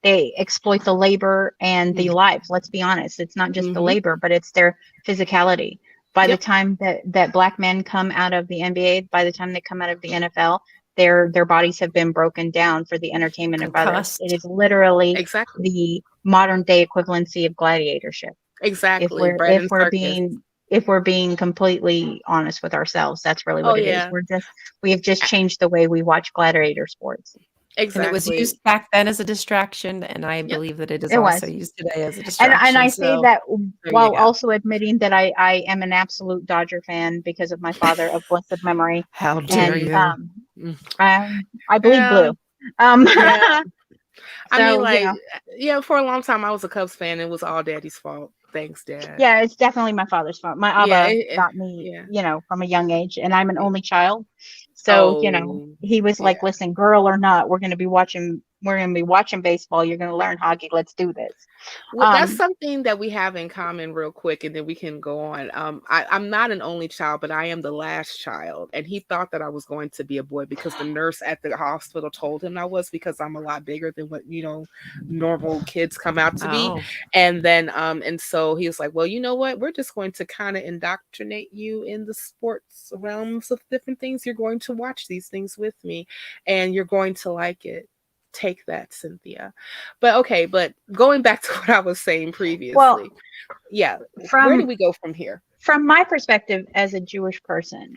They exploit the labor and the lives. Let's be honest. It's not just the Mhm. labor, but it's their physicality. By the Yep. time that Black men come out of the NBA, by the time they come out of the NFL, their bodies have been broken down for the entertainment of others. Concussed. It is literally Exactly. the modern day equivalency of gladiatorship. Exactly. Bread and circus. If we're being completely honest with ourselves, that's really Oh what it is. yeah. We have just changed the way we watch gladiator sports. And it was Exactly. used back then as a distraction, and I Yep. believe that it is It also was. used today as a And distraction. I say So that There you while go. also admitting that I am an absolute Dodger fan because of my father of blessed memory. how dare And you? I bleed Yeah. blue. Yeah. I mean, So, like, for a long time I was a Cubs fan. It was all Daddy's fault. Thanks, Dad. yeah, it's definitely my father's fault. My Yeah. Abba got me, Yeah. from a young age, and I'm an only child. So, Oh, he was like, yeah. listen, girl or not, we're going to be watching baseball. You're going to learn hockey. Let's do this. Well, that's something that we have in common real quick, and then we can go on. I'm not an only child, but I am the last child. And he thought that I was going to be a boy because the nurse at the hospital told him I was, because I'm a lot bigger than what, normal kids come out to be. Oh, And then, and so he was like, well, you know what? We're just going to kind of indoctrinate you in the sports realms of different things. You're going to watch these things with me, and you're going to like it. Take that, Cynthia. But going back to what I was saying previously. Well, yeah. Where do we go from here? From my perspective as a Jewish person,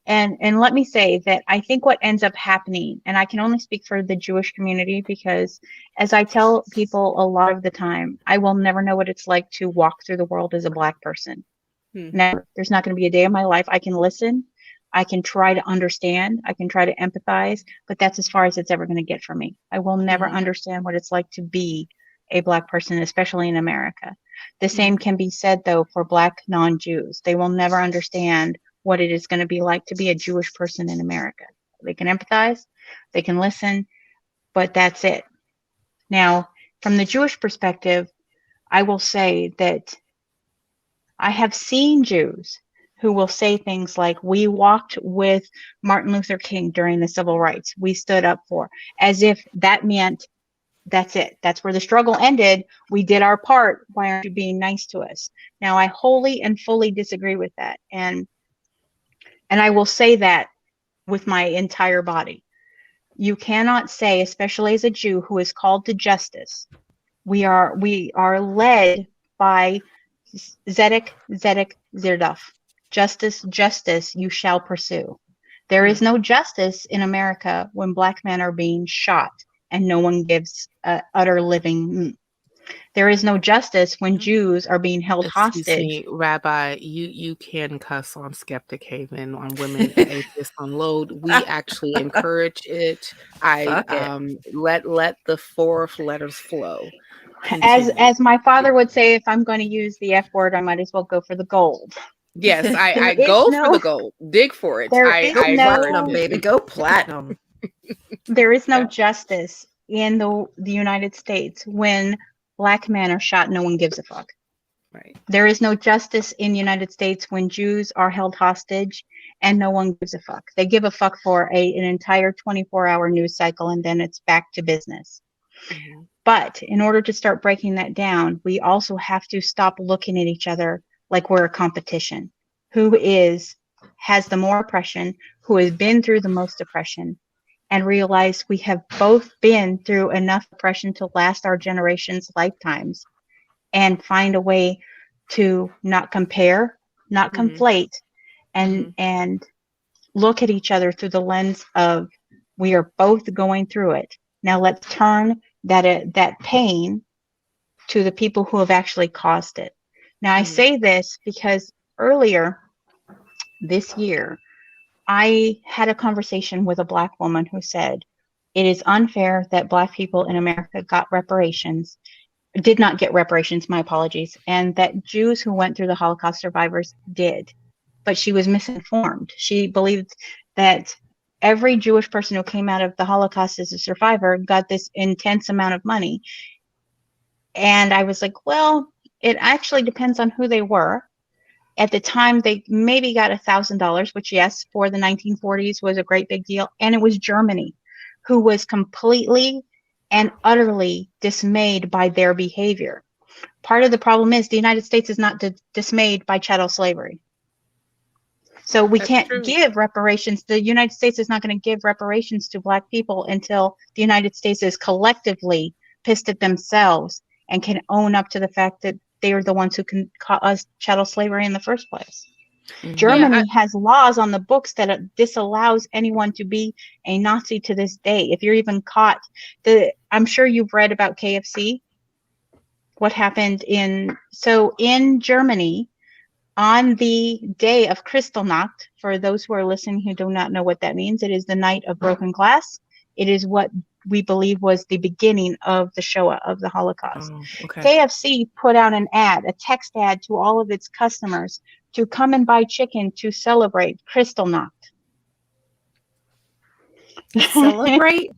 and let me say that I think what ends up happening, and I can only speak for the Jewish community, because as I tell people a lot of the time, I will never know what it's like to walk through the world as a Black person. Never. There's not going to be a day in my life I can listen. I can try to understand. I can try to empathize, but that's as far as it's ever going to get for me. I will never understand what it's like to be a Black person, especially in America. The same can be said, though, for Black non-Jews. They will never understand what it is going to be like to be a Jewish person in America. They can empathize, they can listen, but that's it. Now, from the Jewish perspective, I will say that I have seen Jews who will say things like, we walked with Martin Luther King during the civil rights. We stood up for, as if that meant that's it. That's where the struggle ended. We did our part. Why aren't you being nice to us? Now, I wholly and fully disagree with that. And I will say that with my entire body. You cannot say, especially as a Jew who is called to justice, we are led by Zedek, Zirdaf. Justice, you shall pursue. There is no justice in America when Black men are being shot and no one gives utter living. There is no justice when Jews are being held Excuse hostage. me, Rabbi, you can cuss on Skeptic Haven, on Women Atheists Unload. We actually encourage it. Fuck Let the four letters flow. As my father would say, if I'm going to use the F word, I might as well go for the gold. Yes, I is go no- for the gold. Dig for it. There I is heard platinum, it. baby. Go platinum. There is no Yeah. justice in the United States when Black men are shot. No one gives a fuck. Right. There is no justice in the United States when Jews are held hostage and no one gives a fuck. They give a fuck for an entire 24-hour news cycle, and then it's back to business. Mhm. But in order to start breaking that down, we also have to stop looking at each other like we're a competition. Who has the more oppression, who has been through the most oppression, and realize we have both been through enough oppression to last our generation's lifetimes, and find a way to not compare, not Mhm. conflate, Mhm. and look at each other through the lens of we are both going through it. Now let's turn that pain to the people who have actually caused it. Now I Mhm. say this because earlier this year, I had a conversation with a Black woman who said, it is unfair that Black people in America did not get reparations, my apologies, and that Jews who went through the Holocaust survivors did. But she was misinformed. She believed that every Jewish person who came out of the Holocaust as a survivor got this intense amount of money. And I was like, well, it actually depends on who they were. At the time, they maybe got $1,000, which, yes, for the 1940s was a great big deal. And it was Germany, who was completely and utterly dismayed by their behavior. Part of the problem is the United States is not dismayed by chattel slavery. So we That's can't true. give reparations. The United States is not going to give reparations to Black people until the United States is collectively pissed at themselves and can own up to the fact that they are the ones who can cause chattel slavery in the first place. Mhm. Yeah, Germany has laws on the books that disallows anyone to be a Nazi to this day. If you're even caught, I'm sure you've read about KFC. What happened in Germany, on the day of Kristallnacht, for those who are listening who do not know what that means, it is the night of broken glass. It is what we believe was the beginning of the Shoah, of the Holocaust. Oh, okay. KFC put out an ad, a text ad to all of its customers to come and buy chicken to celebrate Kristallnacht. Celebrate?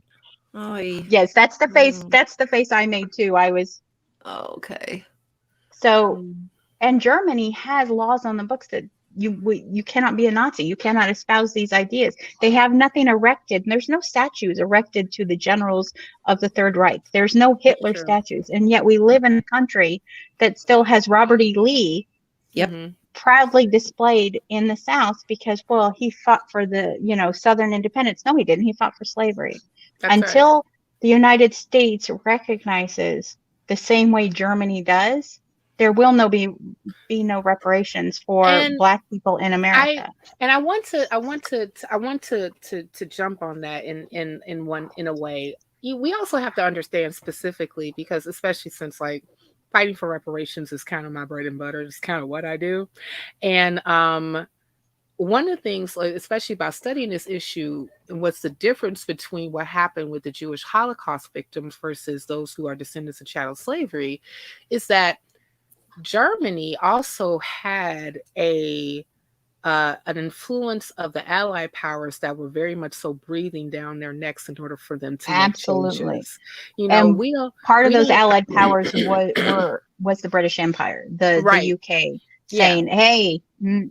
Oy. Yes, that's the face. Mm. That's the face I made too. I was Oh, okay. so. Mm. And Germany has laws on the books that you cannot be a Nazi. You cannot espouse these ideas. They have nothing erected. And there's no statues erected to the generals of the Third Reich. There's no Hitler true. statues. And yet we live in a country that still has Robert E. Lee Yep. Mhm. proudly displayed in the South because, well, he fought for the, Southern independence. No, he didn't. He fought for slavery. That's right. Until the United States recognizes the same way Germany does, there will be no reparations for And Black people in America. I want to jump on that in a way. We also have to understand specifically, because especially since like fighting for reparations is kind of my bread and butter. It's kind of what I do. And one of the things, like, especially about studying this issue, and what's the difference between what happened with the Jewish Holocaust victims versus those who are descendants of chattel slavery, is that Germany also had an influence of the Allied powers that were very much so breathing down their necks in order for them to make Absolutely. changes. And We don't. part of We those don't. Allied powers was the British Empire, the Right. UK, Yeah. saying, "Hey,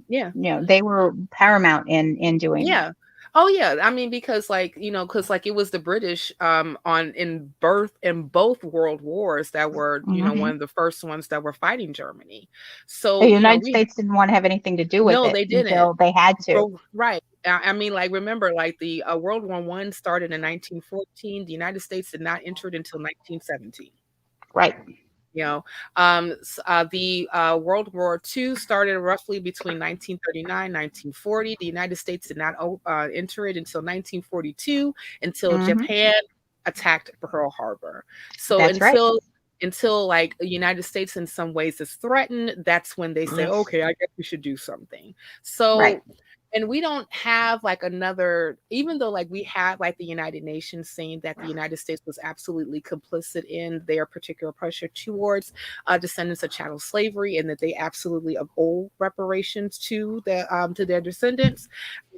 Yeah. they were paramount in doing Yeah. that." Oh yeah. I mean, because it was the British in both world wars that were, Mhm. one of the first ones that were fighting Germany. The So, United we States didn't want to have anything to do with no, it they didn't. until they had to. Right. I mean, like, remember, like, the World War One started in 1914. The United States did not enter it until 1917. Right. The World War II started roughly between 1939 1940. The United States did not enter it until 1942, until Mhm. Japan attacked Pearl Harbor. So That's right. until like the United States in some ways is threatened, that's when they say, Mm. okay, I guess we should do something. So Right. and we don't have like another, even though like we had like the United Nations saying that the United States was absolutely complicit in their particular pressure towards descendants of chattel slavery, and that they absolutely owe reparations to their descendants.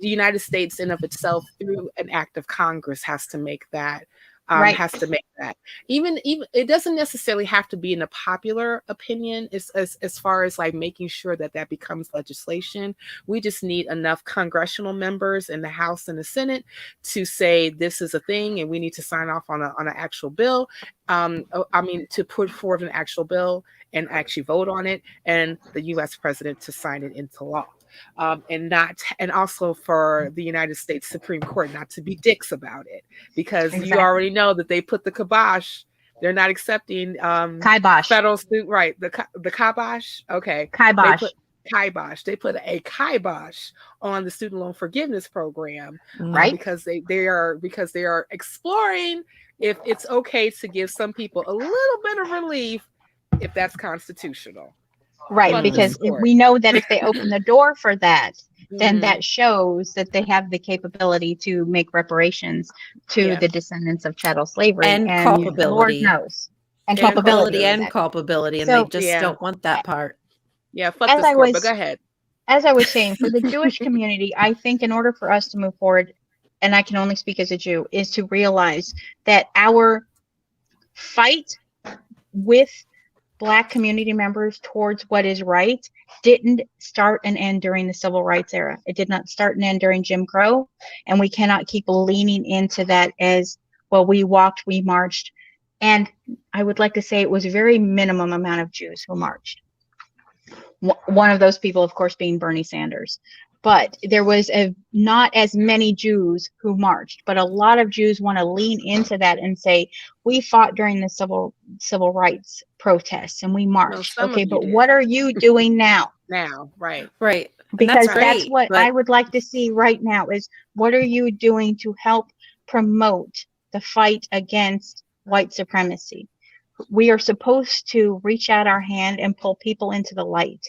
The United States in of itself, through an act of Congress, has to make that Right. has to make that. Even it doesn't necessarily have to be in a popular opinion as far as like making sure that that becomes legislation. We just need enough congressional members in the House and the Senate to say this is a thing and we need to sign off on an actual bill. To put forward an actual bill and actually vote on it, and the U.S. president to sign it into law. And also for the United States Supreme Court not to be dicks about it, because Exactly. you already know that they put the kibosh. They're not accepting Kibosh. federal student, right? The kibosh. Okay. Kibosh. They put a kibosh on the student loan forgiveness program, Right. because they are exploring if it's okay to give some people a little bit of relief if that's constitutional. Right, Fun to because support. we know that if they open the door for that, then Mhm. that shows that they have the capability to make reparations to Yeah. the descendants of chattel slavery. And The Lord culpability. knows. And And culpability. And culpability, and So- they just Yeah. don't want that part. Yeah, fuck As this I court, was- but go ahead. As I was saying, for the Jewish community, I think in order for us to move forward, and I can only speak as a Jew, is to realize that our fight with Black community members towards what is right didn't start and end during the civil rights era. It did not start and end during Jim Crow, and we cannot keep leaning into that as, well, we walked, we marched. And I would like to say it was a very minimum amount of Jews who marched. One of those people, of course, being Bernie Sanders. But there was not as many Jews who marched, but a lot of Jews want to lean into that and say, we fought during the civil rights protests and we marched. some of Okay, you but did. what are you doing now? Now, right. Right. And Because that's that's great, what but I would like to see right now is, what are you doing to help promote the fight against white supremacy? We are supposed to reach out our hand and pull people into the light.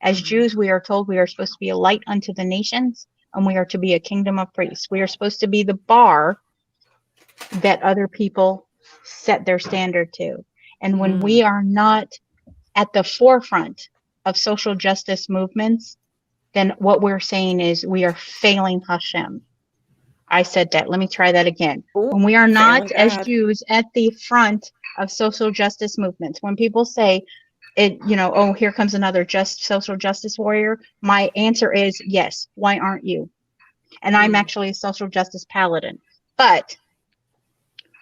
As Mhm. Jews, we are told we are supposed to be a light unto the nations, and we are to be a kingdom of priests. We are supposed to be the bar that other people set their standard to. And when we are not at the forefront of social justice movements, then what we're saying is we are failing Hashem. I said that. Let me try that again. Ooh, When we are not, failing as God. Jews, at the front of social justice movements, when people say, oh, here comes another social justice warrior, my answer is yes. Why aren't you? And I'm actually a social justice paladin. But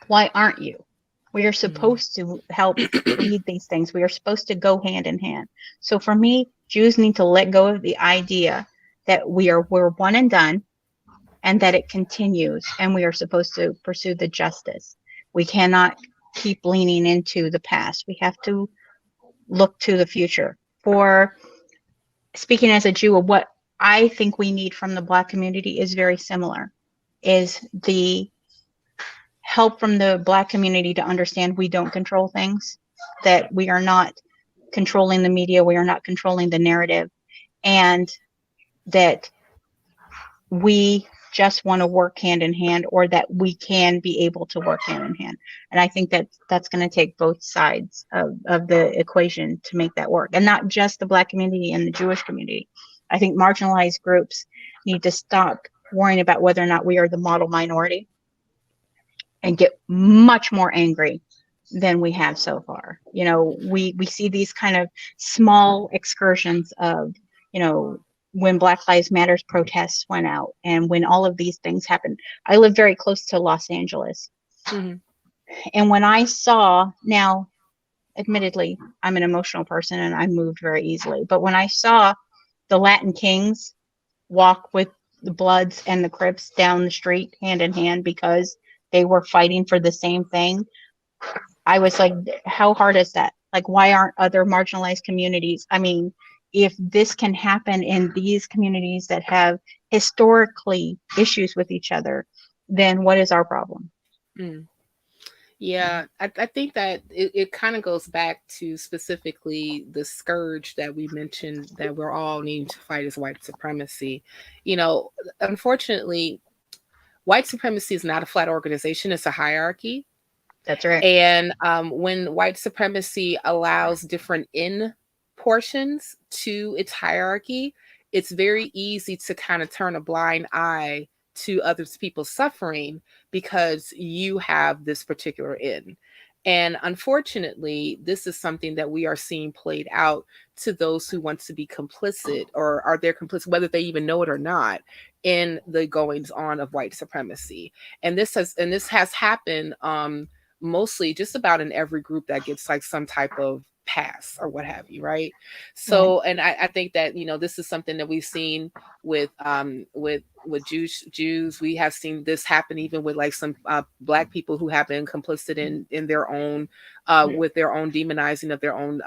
why aren't you? We are supposed to help lead these things. We are supposed to go hand in hand. So for me, Jews need to let go of the idea that we're one and done, and that it continues, and we are supposed to pursue the justice. We cannot keep leaning into the past. We have to look to the future. For speaking as a Jew, what I think we need from the Black community is very similar, is the help from the Black community to understand we don't control things, that we are not controlling the media, we are not controlling the narrative, and that we just want to work hand in hand, or that we can be able to work hand in hand. And I think that that's going to take both sides of the equation to make that work, and not just the Black community and the Jewish community. I think marginalized groups need to stop worrying about whether or not we are the model minority and get much more angry than we have so far. We see these kind of small excursions of, when Black Lives Matters protests went out, and when all of these things happened. I live very close to Los Angeles. Mhm. And when I saw, now, admittedly, I'm an emotional person and I moved very easily, but when I saw the Latin Kings walk with the Bloods and the Crips down the street hand in hand because they were fighting for the same thing, I was like, how hard is that? Like, why aren't other marginalized communities? I mean, if this can happen in these communities that have historically issues with each other, then what is our problem? Mm. Yeah, I think that it kind of goes back to specifically the scourge that we mentioned that we're all needing to fight is white supremacy. Unfortunately, white supremacy is not a flat organization, it's a hierarchy. That's right. And when white supremacy allows different in portions to its hierarchy, it's very easy to kind of turn a blind eye to others people's suffering because you have this particular end. And unfortunately, this is something that we are seeing played out to those who want to be complicit or are there complicit, whether they even know it or not, in the goings on of white supremacy. And this has happened mostly just about in every group that gets like some type of pass or what have you, right? So, and I think that this is something that we've seen with Jews. We have seen this happen even with like some Black people who have been complicit in their own with their own demonizing of their own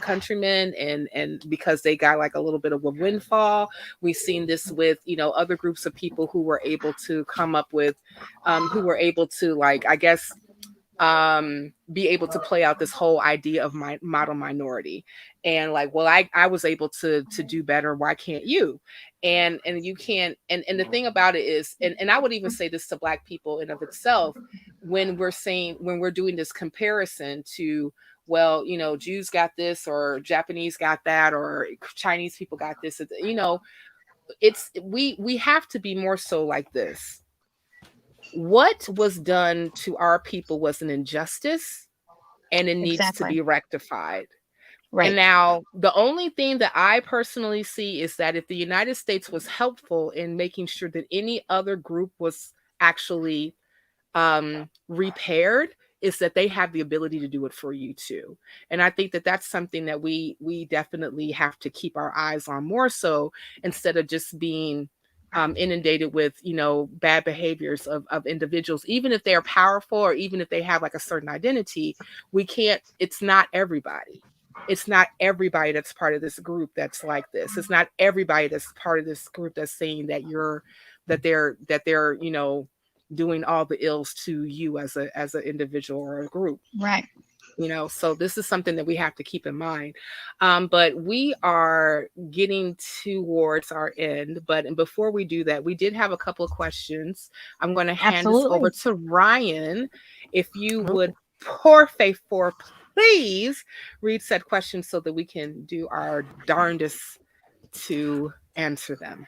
countrymen, and because they got like a little bit of a windfall. We've seen this with other groups of people who were able to come up with who were able to, like, I guess, be able to play out this whole idea of my model minority, and like, well, I was able to do better, why can't you? And you can't. And the thing about it is, and I would even say this to Black people in of itself, when we're doing this comparison to, well, Jews got this, or Japanese got that, or Chinese people got this, it's we have to be more so like this. What was done to our people was an injustice, and it needs to be rectified. Right. And now the only thing that I personally see is that if the United States was helpful in making sure that any other group was actually repaired, is that they have the ability to do it for you too. And I think that that's something that we definitely have to keep our eyes on more so, instead of just being inundated with bad behaviors of individuals, even if they are powerful or even if they have like a certain identity. It's not everybody. It's not everybody that's part of this group that's like this. It's not everybody that's part of this group that's saying that they're doing all the ills to you as an individual or a group. Right. So this is something that we have to keep in mind. But we are getting towards our end. But before we do that, we did have a couple of questions. I'm going to hand this over to Ryan. If you would, por favor, please read said questions so that we can do our darndest to answer them.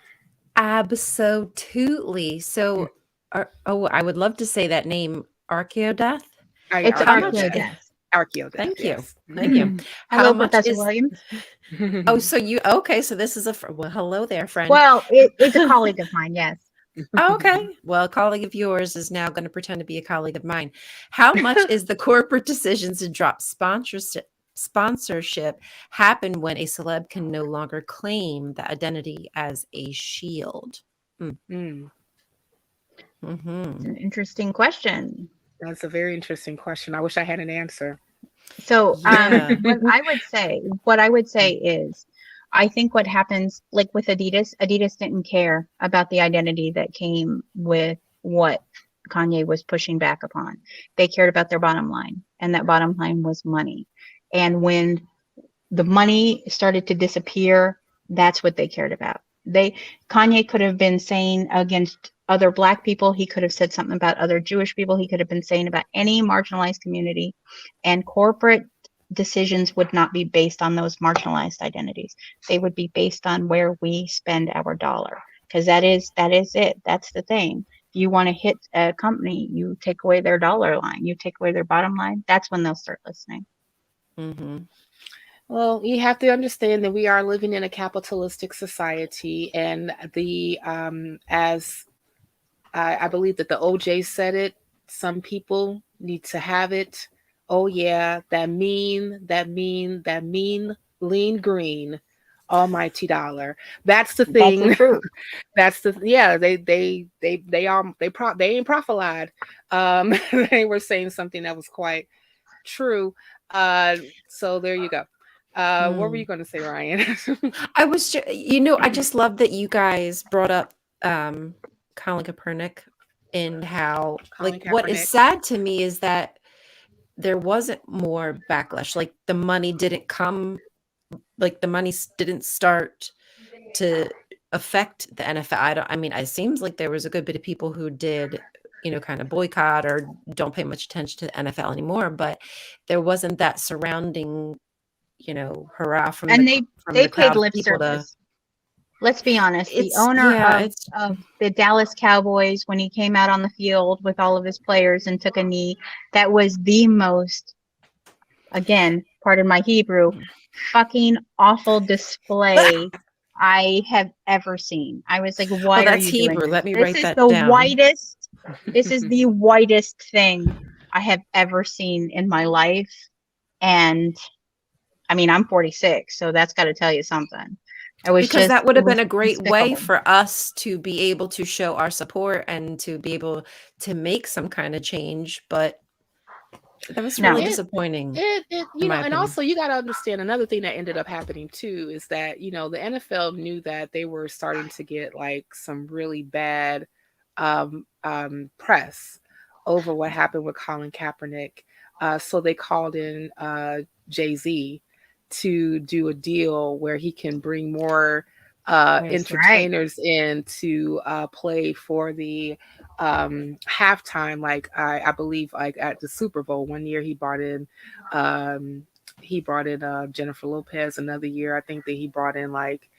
Absolutely. So, I would love to say that name, Archaeodeath. It's Archaeodeath. Archaeodeath. Thank you. Yes. Thank you. Hello, Professor Williams. So so this is well, hello there, friend. Well, it's a colleague of mine, yes. Okay. Well, a colleague of yours is now going to pretend to be a colleague of mine. How much is the corporate decisions to drop sponsorship happen when a celeb can no longer claim the identity as a shield? It's an interesting question. That's a very interesting question. I wish I had an answer. So what I would say is, I think what happens, like with Adidas didn't care about the identity that came with what Kanye was pushing back upon. They cared about their bottom line, and that bottom line was money. And when the money started to disappear, that's what they cared about. Kanye could have been saying against other Black people. He could have said something about other Jewish people. He could have been saying about any marginalized community, and corporate decisions would not be based on those marginalized identities. They would be based on where we spend our dollar, because that is it. That's the thing. If you want to hit a company, you take away their dollar line, you take away their bottom line. That's when they'll start listening. Mm-hmm. Well, you have to understand that we are living in a capitalistic society, and as I believe that the OJ said it, some people need to have it. Oh yeah, that mean, lean green, almighty dollar. That's the thing. That's the truth. That's the they ain't prophelied. They were saying something that was quite true. So there you go. What were you going to say, Ryan? I was, I just love that you guys brought up Colin Kaepernick, and how, like, what is sad to me is that there wasn't more backlash. Like, the money didn't come, like the money didn't start to affect the NFL. It seems like there was a good bit of people who did, kind of boycott or don't pay much attention to the NFL anymore, but there wasn't that surrounding, hurrah from and the they crowd paid lip people service. let's be honest. The It's owner yeah, of, it's the Dallas Cowboys, when he came out on the field with all of his players and took a knee, that was the most, again, pardon my Hebrew, fucking awful display I have ever seen. I was like, oh, why are that's you doing Hebrew. this? Let me This write is that the down. whitest thing I have ever seen in my life. And I mean, I'm 46, so that's got to tell you something. Because that would It have was been a great way despicable. for us to be able to show our support and to be able to make some kind of change, but that was really No. disappointing, It in my and opinion. also you got to understand another thing that ended up happening too is that, the NFL knew that they were starting to get like some really bad press over what happened with Colin Kaepernick. So they called in Jay-Z to do a deal where he can bring more Right. entertainers in to play for the halftime. Like I believe like at the Super Bowl one year he brought in Jennifer Lopez. Another year I think that he brought in like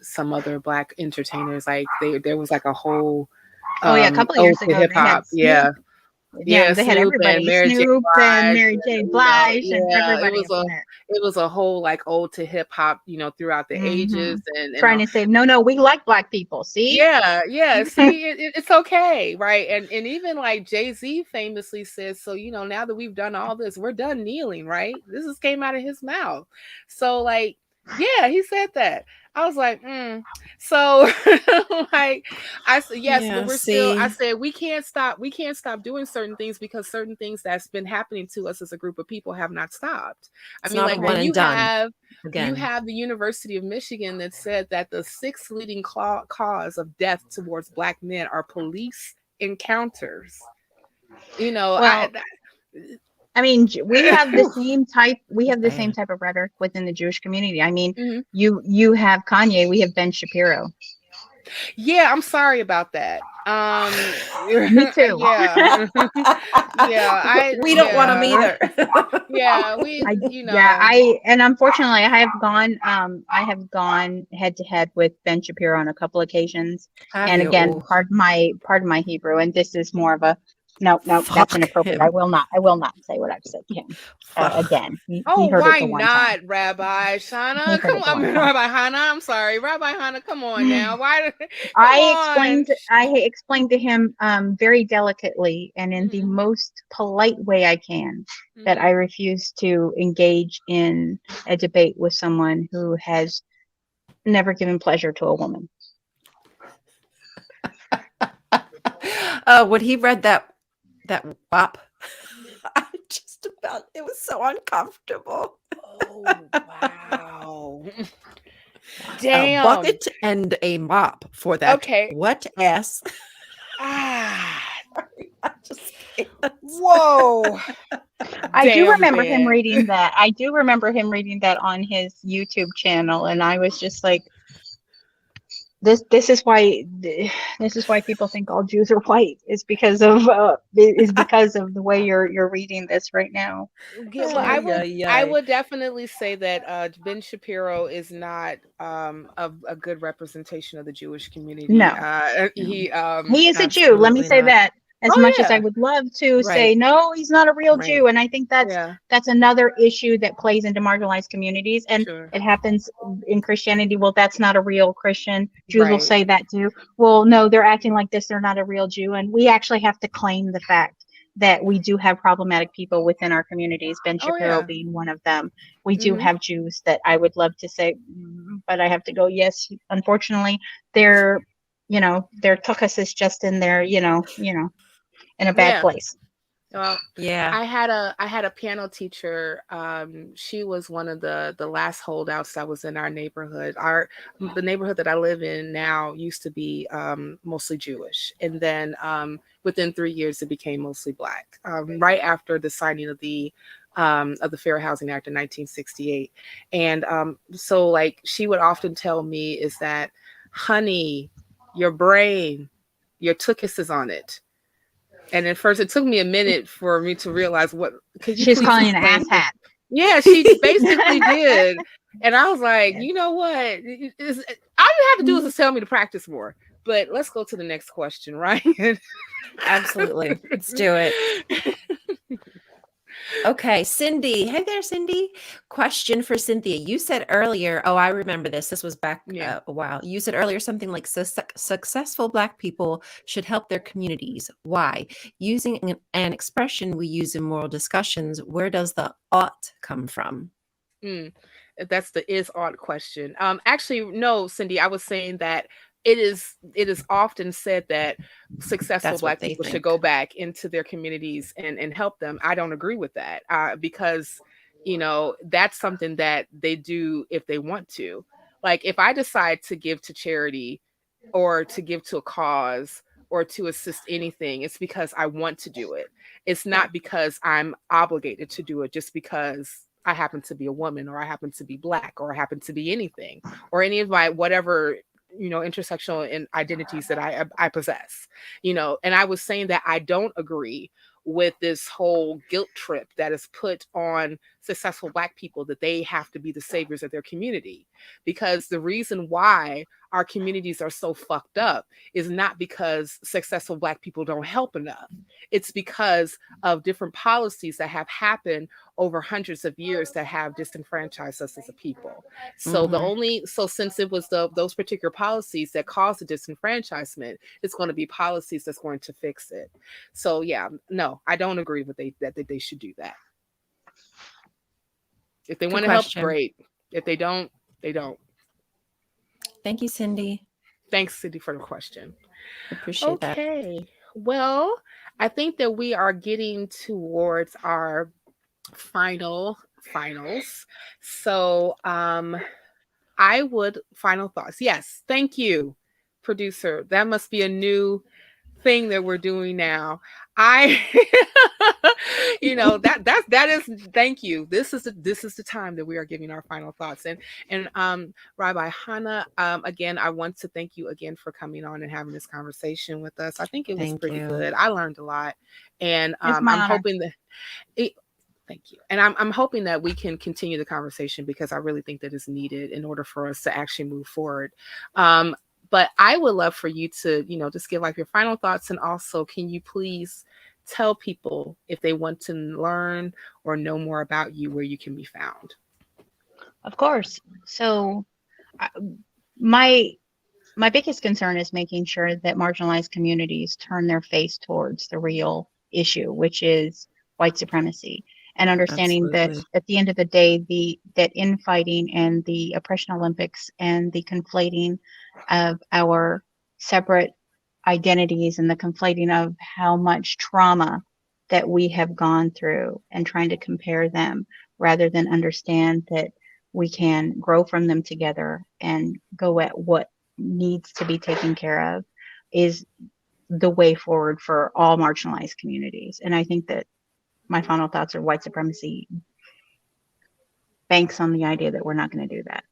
some other black entertainers. Like there was like a whole Oh yeah, a couple of ode years to ago hip they had hop. Snoop. Yeah, They had Snoop and everybody, Mary J. Snoop and Blige, Mary J. and, Blige, and it everybody was up in there. a whole like ode to hip hop, throughout the Hmm. ages, and Trying to say, no, we like black people. See, yeah. See, it's okay, right? And even like Jay-Z famously says, so now that we've done all this, we're done kneeling, right? This just came out of his mouth. So like, yeah, he said that. I was like, So like I said, yes, but Yeah, we're still. I see, said we can't stop doing certain things because certain things that's been happening to us as a group of people have not stopped. I it's mean, not a like one when and done you again. have the University of Michigan that said that the sixth leading cause of death towards black men are police encounters. well, I mean, we have the same type. We have the same Bad. type of rhetoric within the Jewish community. I mean, Mhm. you have Kanye. We have Ben Shapiro. Yeah, I'm sorry about that. Me too. Yeah. Yeah, We don't want them either. yeah, we, and unfortunately I have gone head to head with Ben Shapiro on a couple occasions. Have And you? again, Oh, pardon my Hebrew, and this is more of a no, that's fuck inappropriate. I him. will not say what I've said to him. Fuck. Again, he Oh, heard it why the one time. not, Rabbi He Chana? heard Come it the on, I one mean, time. Rabbi Hana. I'm sorry, Rabbi Hana. Come on now. Why? Come I on. explained to him very delicately and in the Mhm, most polite way I can that mhm. I refuse to engage in a debate with someone who has never given pleasure to a woman. When he read that WAP, I just about it was so uncomfortable. Oh wow! A Damn. bucket and a mop for that Okay. wet ass. Ah. I just can't. Whoa. I do Damn, remember him Ben. reading that. I do remember him reading that on his YouTube channel, and I was just like, this is why people think all Jews are white. Is because of the way you're reading this right now. Yeah, well, So I would definitely say that Ben Shapiro is not a good representation of the Jewish community. no, no. He He is a Jew. Let me Absolutely say not. that. As Oh much as I yeah, would love to say Right. no, he's not a real Right. Jew, and I think yeah, that's another issue that plays into marginalized communities, and sure, it happens in Christianity. Well, that's not a real Christian. Jews will right, say that too. Well, no, they're acting like this. They're not a real Jew, and we actually have to claim the fact that we do have problematic people within our communities. Ben oh Shapiro yeah, being one of them. We do hmm, have Jews that I would love to say, but I have to go. Yes, unfortunately, they're their tuchus is just in there, in a bad yeah. place. Well, Yeah. I had a piano teacher. She was one of the last holdouts that was in our neighborhood. The neighborhood that I live in now used to be mostly Jewish, and then within 3 years it became mostly black. Right after the signing of the Fair Housing Act in 1968, and so like she would often tell me is that, honey, your brain, your tuchus is on it. And at first, it took me a minute for me to realize what. Could you She's please calling you an explain? asshat. Yeah, she basically did. And I was like, Yeah. you know what? All you have to do is just tell me to practice more. But let's go to the next question, right? Absolutely. Let's do it. Okay, Cindy. Hey there, Cindy. Question for Cynthia. You said earlier, oh, I remember this. This was back Yeah. a while. You said earlier something like successful Black people should help their communities. Why? Using an expression we use in moral discussions, where does the ought come from? Mm, that's the is odd question. Actually, no, Cindy, I was saying that it is often said that successful That's what Black they people should think. go back into their communities and help them. I don't agree with that because that's something that they do if they want to. Like if I decide to give to charity or to give to a cause or to assist anything, it's because I want to do it. It's not because I'm obligated to do it just because I happen to be a woman or I happen to be Black or I happen to be anything or any of my whatever intersectional and identities that I possess. And I was saying that I don't agree with this whole guilt trip that is put on successful Black people that they have to be the saviors of their community, because the reason why our communities are so fucked up is not because successful Black people don't help enough. It's because of different policies that have happened over hundreds of years that have disenfranchised us as a people. So since it was those particular policies that caused the disenfranchisement, it's going to be policies that's going to fix it. So yeah, no, I don't agree with that they should do that. If they Good want to help, question. great. If they don't, they don't. Thank you, Cindy. Thanks, Cindy, for the question. Appreciate that. Okay. Well, I think that we are getting towards our finals. So I would final thoughts. Yes, thank you, producer. That must be a new thing that we're doing now. I that is thank you. This is the time that we are giving our final thoughts. And Rabbi Chana, again, I want to thank you again for coming on and having this conversation with us. I think it was Thank pretty you. good. I learned a lot. And It's my I'm honor. hoping that it, thank you. And I'm hoping that we can continue the conversation because I really think that is needed in order for us to actually move forward. But I would love for you to, just give like your final thoughts. And also, can you please tell people if they want to learn or know more about you, where you can be found? Of course. So my biggest concern is making sure that marginalized communities turn their face towards the real issue, which is white supremacy, and understanding that Absolutely. at the end of the day, that infighting and the oppression Olympics and the conflating of our separate identities and the conflating of how much trauma that we have gone through and trying to compare them rather than understand that we can grow from them together and go at what needs to be taken care of is the way forward for all marginalized communities. And I think that my final thoughts are white supremacy banks on the idea that we're not going to do that.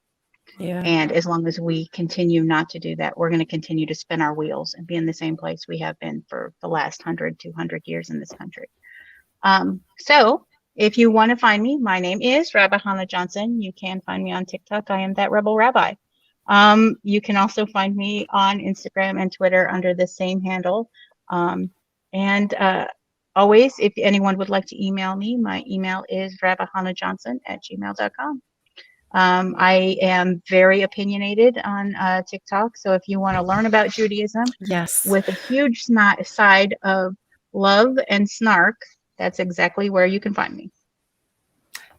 Yeah. And as long as we continue not to do that, we're going to continue to spin our wheels and be in the same place we have been for the last 100, 200 years in this country. So if you want to find me, my name is Rabbi Chana Johnson. You can find me on TikTok. I am that rebel rabbi. You can also find me on Instagram and Twitter under the same handle. And always, if anyone would like to email me, my email is rabbichanajohnson@gmail.com. I am very opinionated on TikTok. So if you want to learn about Judaism Yes. with a huge side of love and snark, that's exactly where you can find me.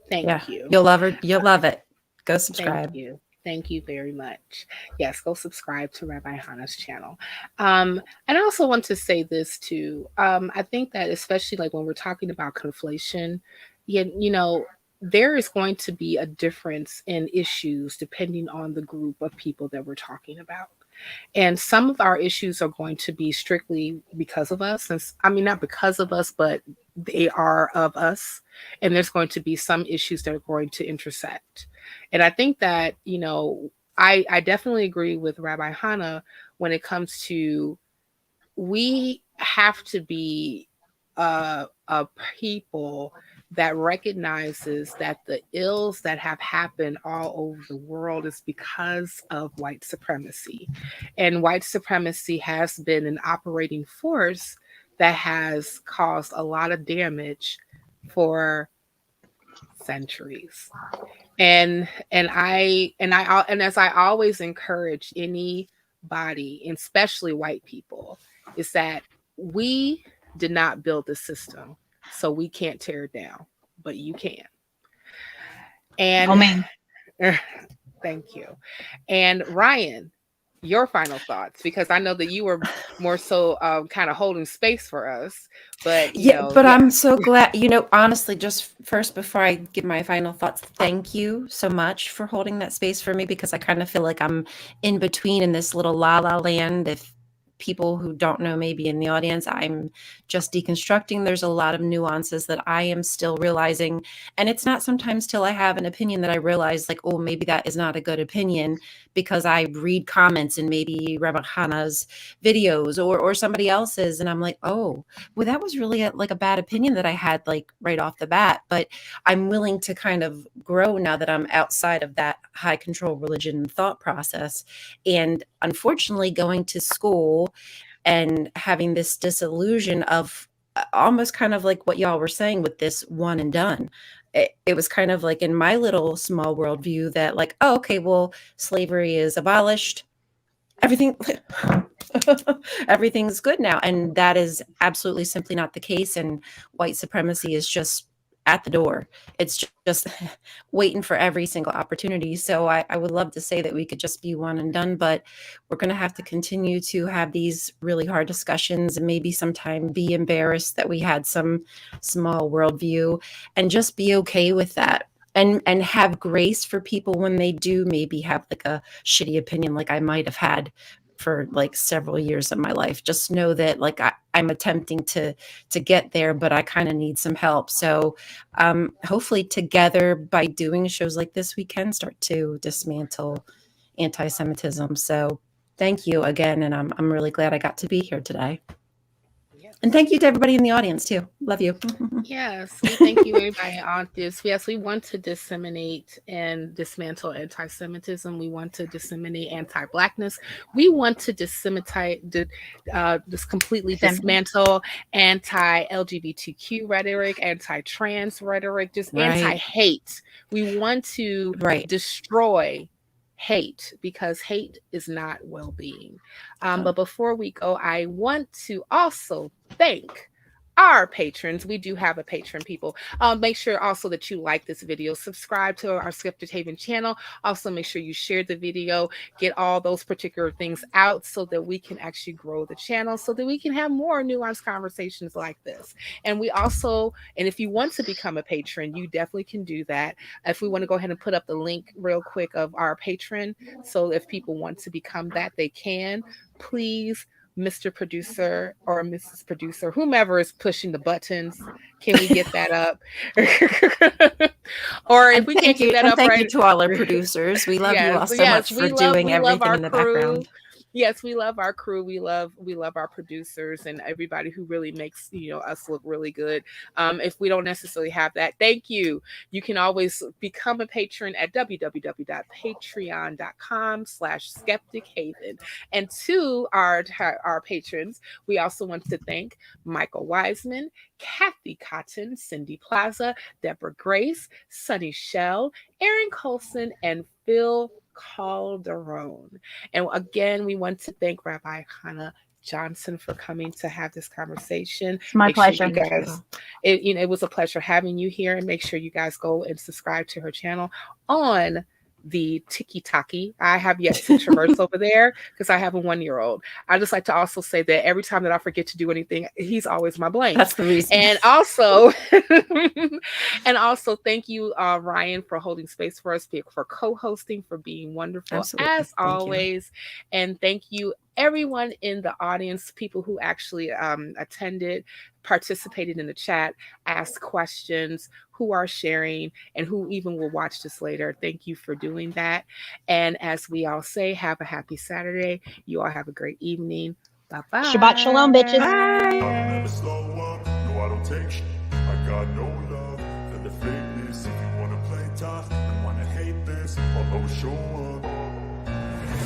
Thank you. You'll love her. You'll love it. Go subscribe. Thank you. Thank you very much. Yes, go subscribe to Rabbi Chana's channel. And I also want to say this too. I think that especially like when we're talking about conflation, there is going to be a difference in issues depending on the group of people that we're talking about. And some of our issues are going to be strictly because of us. And I mean, not because of us, but they are of us. And there's going to be some issues that are going to intersect. And I think that, I definitely agree with Rabbi Chana when it comes to we have to be a people that recognizes that the ills that have happened all over the world is because of white supremacy. And white supremacy has been an operating force that has caused a lot of damage for centuries. And as I always encourage anybody, and especially white people, is that we did not build the system, so we can't tear it down, but you can. And Oh man. thank you. And Ryan, your final thoughts, because I know that you were more so kind of holding space for us, but But I'm so glad, honestly, just first before I give my final thoughts, thank you so much for holding that space for me, because I kind of feel like I'm in between in this little la la land. If people who don't know, maybe in the audience, I'm just deconstructing. There's a lot of nuances that I am still realizing. And it's not sometimes till I have an opinion that I realize, like, oh, maybe that is not a good opinion, because I read comments in maybe Rabbi Chana's videos or somebody else's. And I'm like, oh, well, that was really like a bad opinion that I had, like, right off the bat. But I'm willing to kind of grow now that I'm outside of that high control religion thought process. And unfortunately, going to school and having this disillusion of almost kind of like what y'all were saying with this one and done. It was kind of like in my little small worldview that, like, oh, okay, well, slavery is abolished. Everything's good now. And that is absolutely simply not the case. And white supremacy is just at the door. It's just waiting for every single opportunity. So I would love to say that we could just be one and done, but we're going to have to continue to have these really hard discussions, and maybe sometime be embarrassed that we had some small worldview, and just be okay with that. And have grace for people when they do maybe have like a shitty opinion, like I might have had for like several years of my life. Just know that, like, I'm attempting to get there, but I kind of need some help. So hopefully together, by doing shows like this, we can start to dismantle anti-Semitism. So thank you again. And I'm really glad I got to be here today. And thank you to everybody in the audience too. Love you. Yes, we thank you, everybody, on this. Yes, we want to disseminate and dismantle anti-Semitism. We want to disseminate anti-Blackness. We want to just completely dismantle anti-LGBTQ rhetoric, anti-trans rhetoric, just anti-hate. We want to destroy hate, because hate is not well-being. But before we go, I want to also thank our patrons. We do have a patron, people. Make sure also that you like this video, subscribe to our Skeptic Haven channel. Also make sure you share the video, get all those particular things out so that we can actually grow the channel, so that we can have more nuanced conversations like this. And we also, and if you want to become a patron, you definitely can do that. If we want to go ahead and put up the link real quick of our patron, so if people want to become that, they can. Please, Mr. Producer or Mrs. Producer, whomever is pushing the buttons, can we get that up? Or if we can't get that up, thank you to all our producers. We love you all so much for doing everything in the background. Yes, we love our crew. We love our producers and everybody who really makes us look really good. If we don't necessarily have that, thank you. You can always become a patron at www.patreon.com/skeptichaven. And to our patrons, we also want to thank Michael Wiseman, Kathy Cotton, Cindy Plaza, Deborah Grace, Sunny Shell, Aaron Coalson, and Phil Calderone. And again, we want to thank Rabbi Chana Johnson for coming to have this conversation. It's my pleasure. Sure guys, it was a pleasure having you here, and make sure you guys go and subscribe to her channel on the Tiki-Taki. I have yet to traverse over there because I have a 1-year-old. I just like to also say that every time that I forget to do anything, he's always my blame. That's the reason. And also, thank you, Ryan, for holding space for us, for co-hosting, for being wonderful. Absolutely. As always. And thank you, everyone in the audience, people who actually attended, participated in the chat, asked questions, who are sharing, and who even will watch this later. Thank you for doing that. And as we all say, have a happy Saturday. You all have a great evening. Bye-bye. Shabbat shalom, bitches. I don't ever slow up, no, I don't take shit. I got no love show up.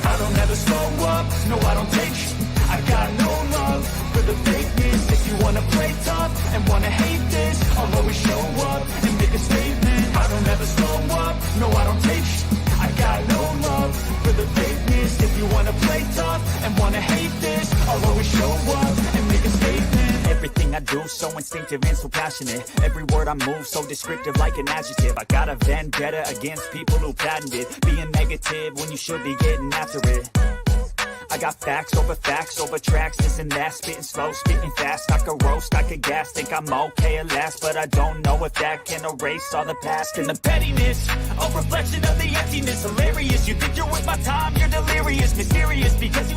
I don't ever slow up, no I don't take sh**. I got no love for the fakeness. If you wanna play tough and wanna hate this, I'll always show up and make a statement. I don't ever slow up, no I don't take sh**. I got no love for the fakeness. If you wanna play tough and wanna hate this, I'll always show up and make a statement. Everything I do so instinctive and so passionate. Every word I move so descriptive like an adjective. I got a vendetta against people who patented being negative when you should be getting after it. I got facts over tracks, this and that, spitting slow, spitting fast. I could roast, I could gas, think I'm okay at last, but I don't know if that can erase all the past. And the pettiness, a reflection of the emptiness, hilarious. You think you're worth my time, you're delirious, mysterious, because you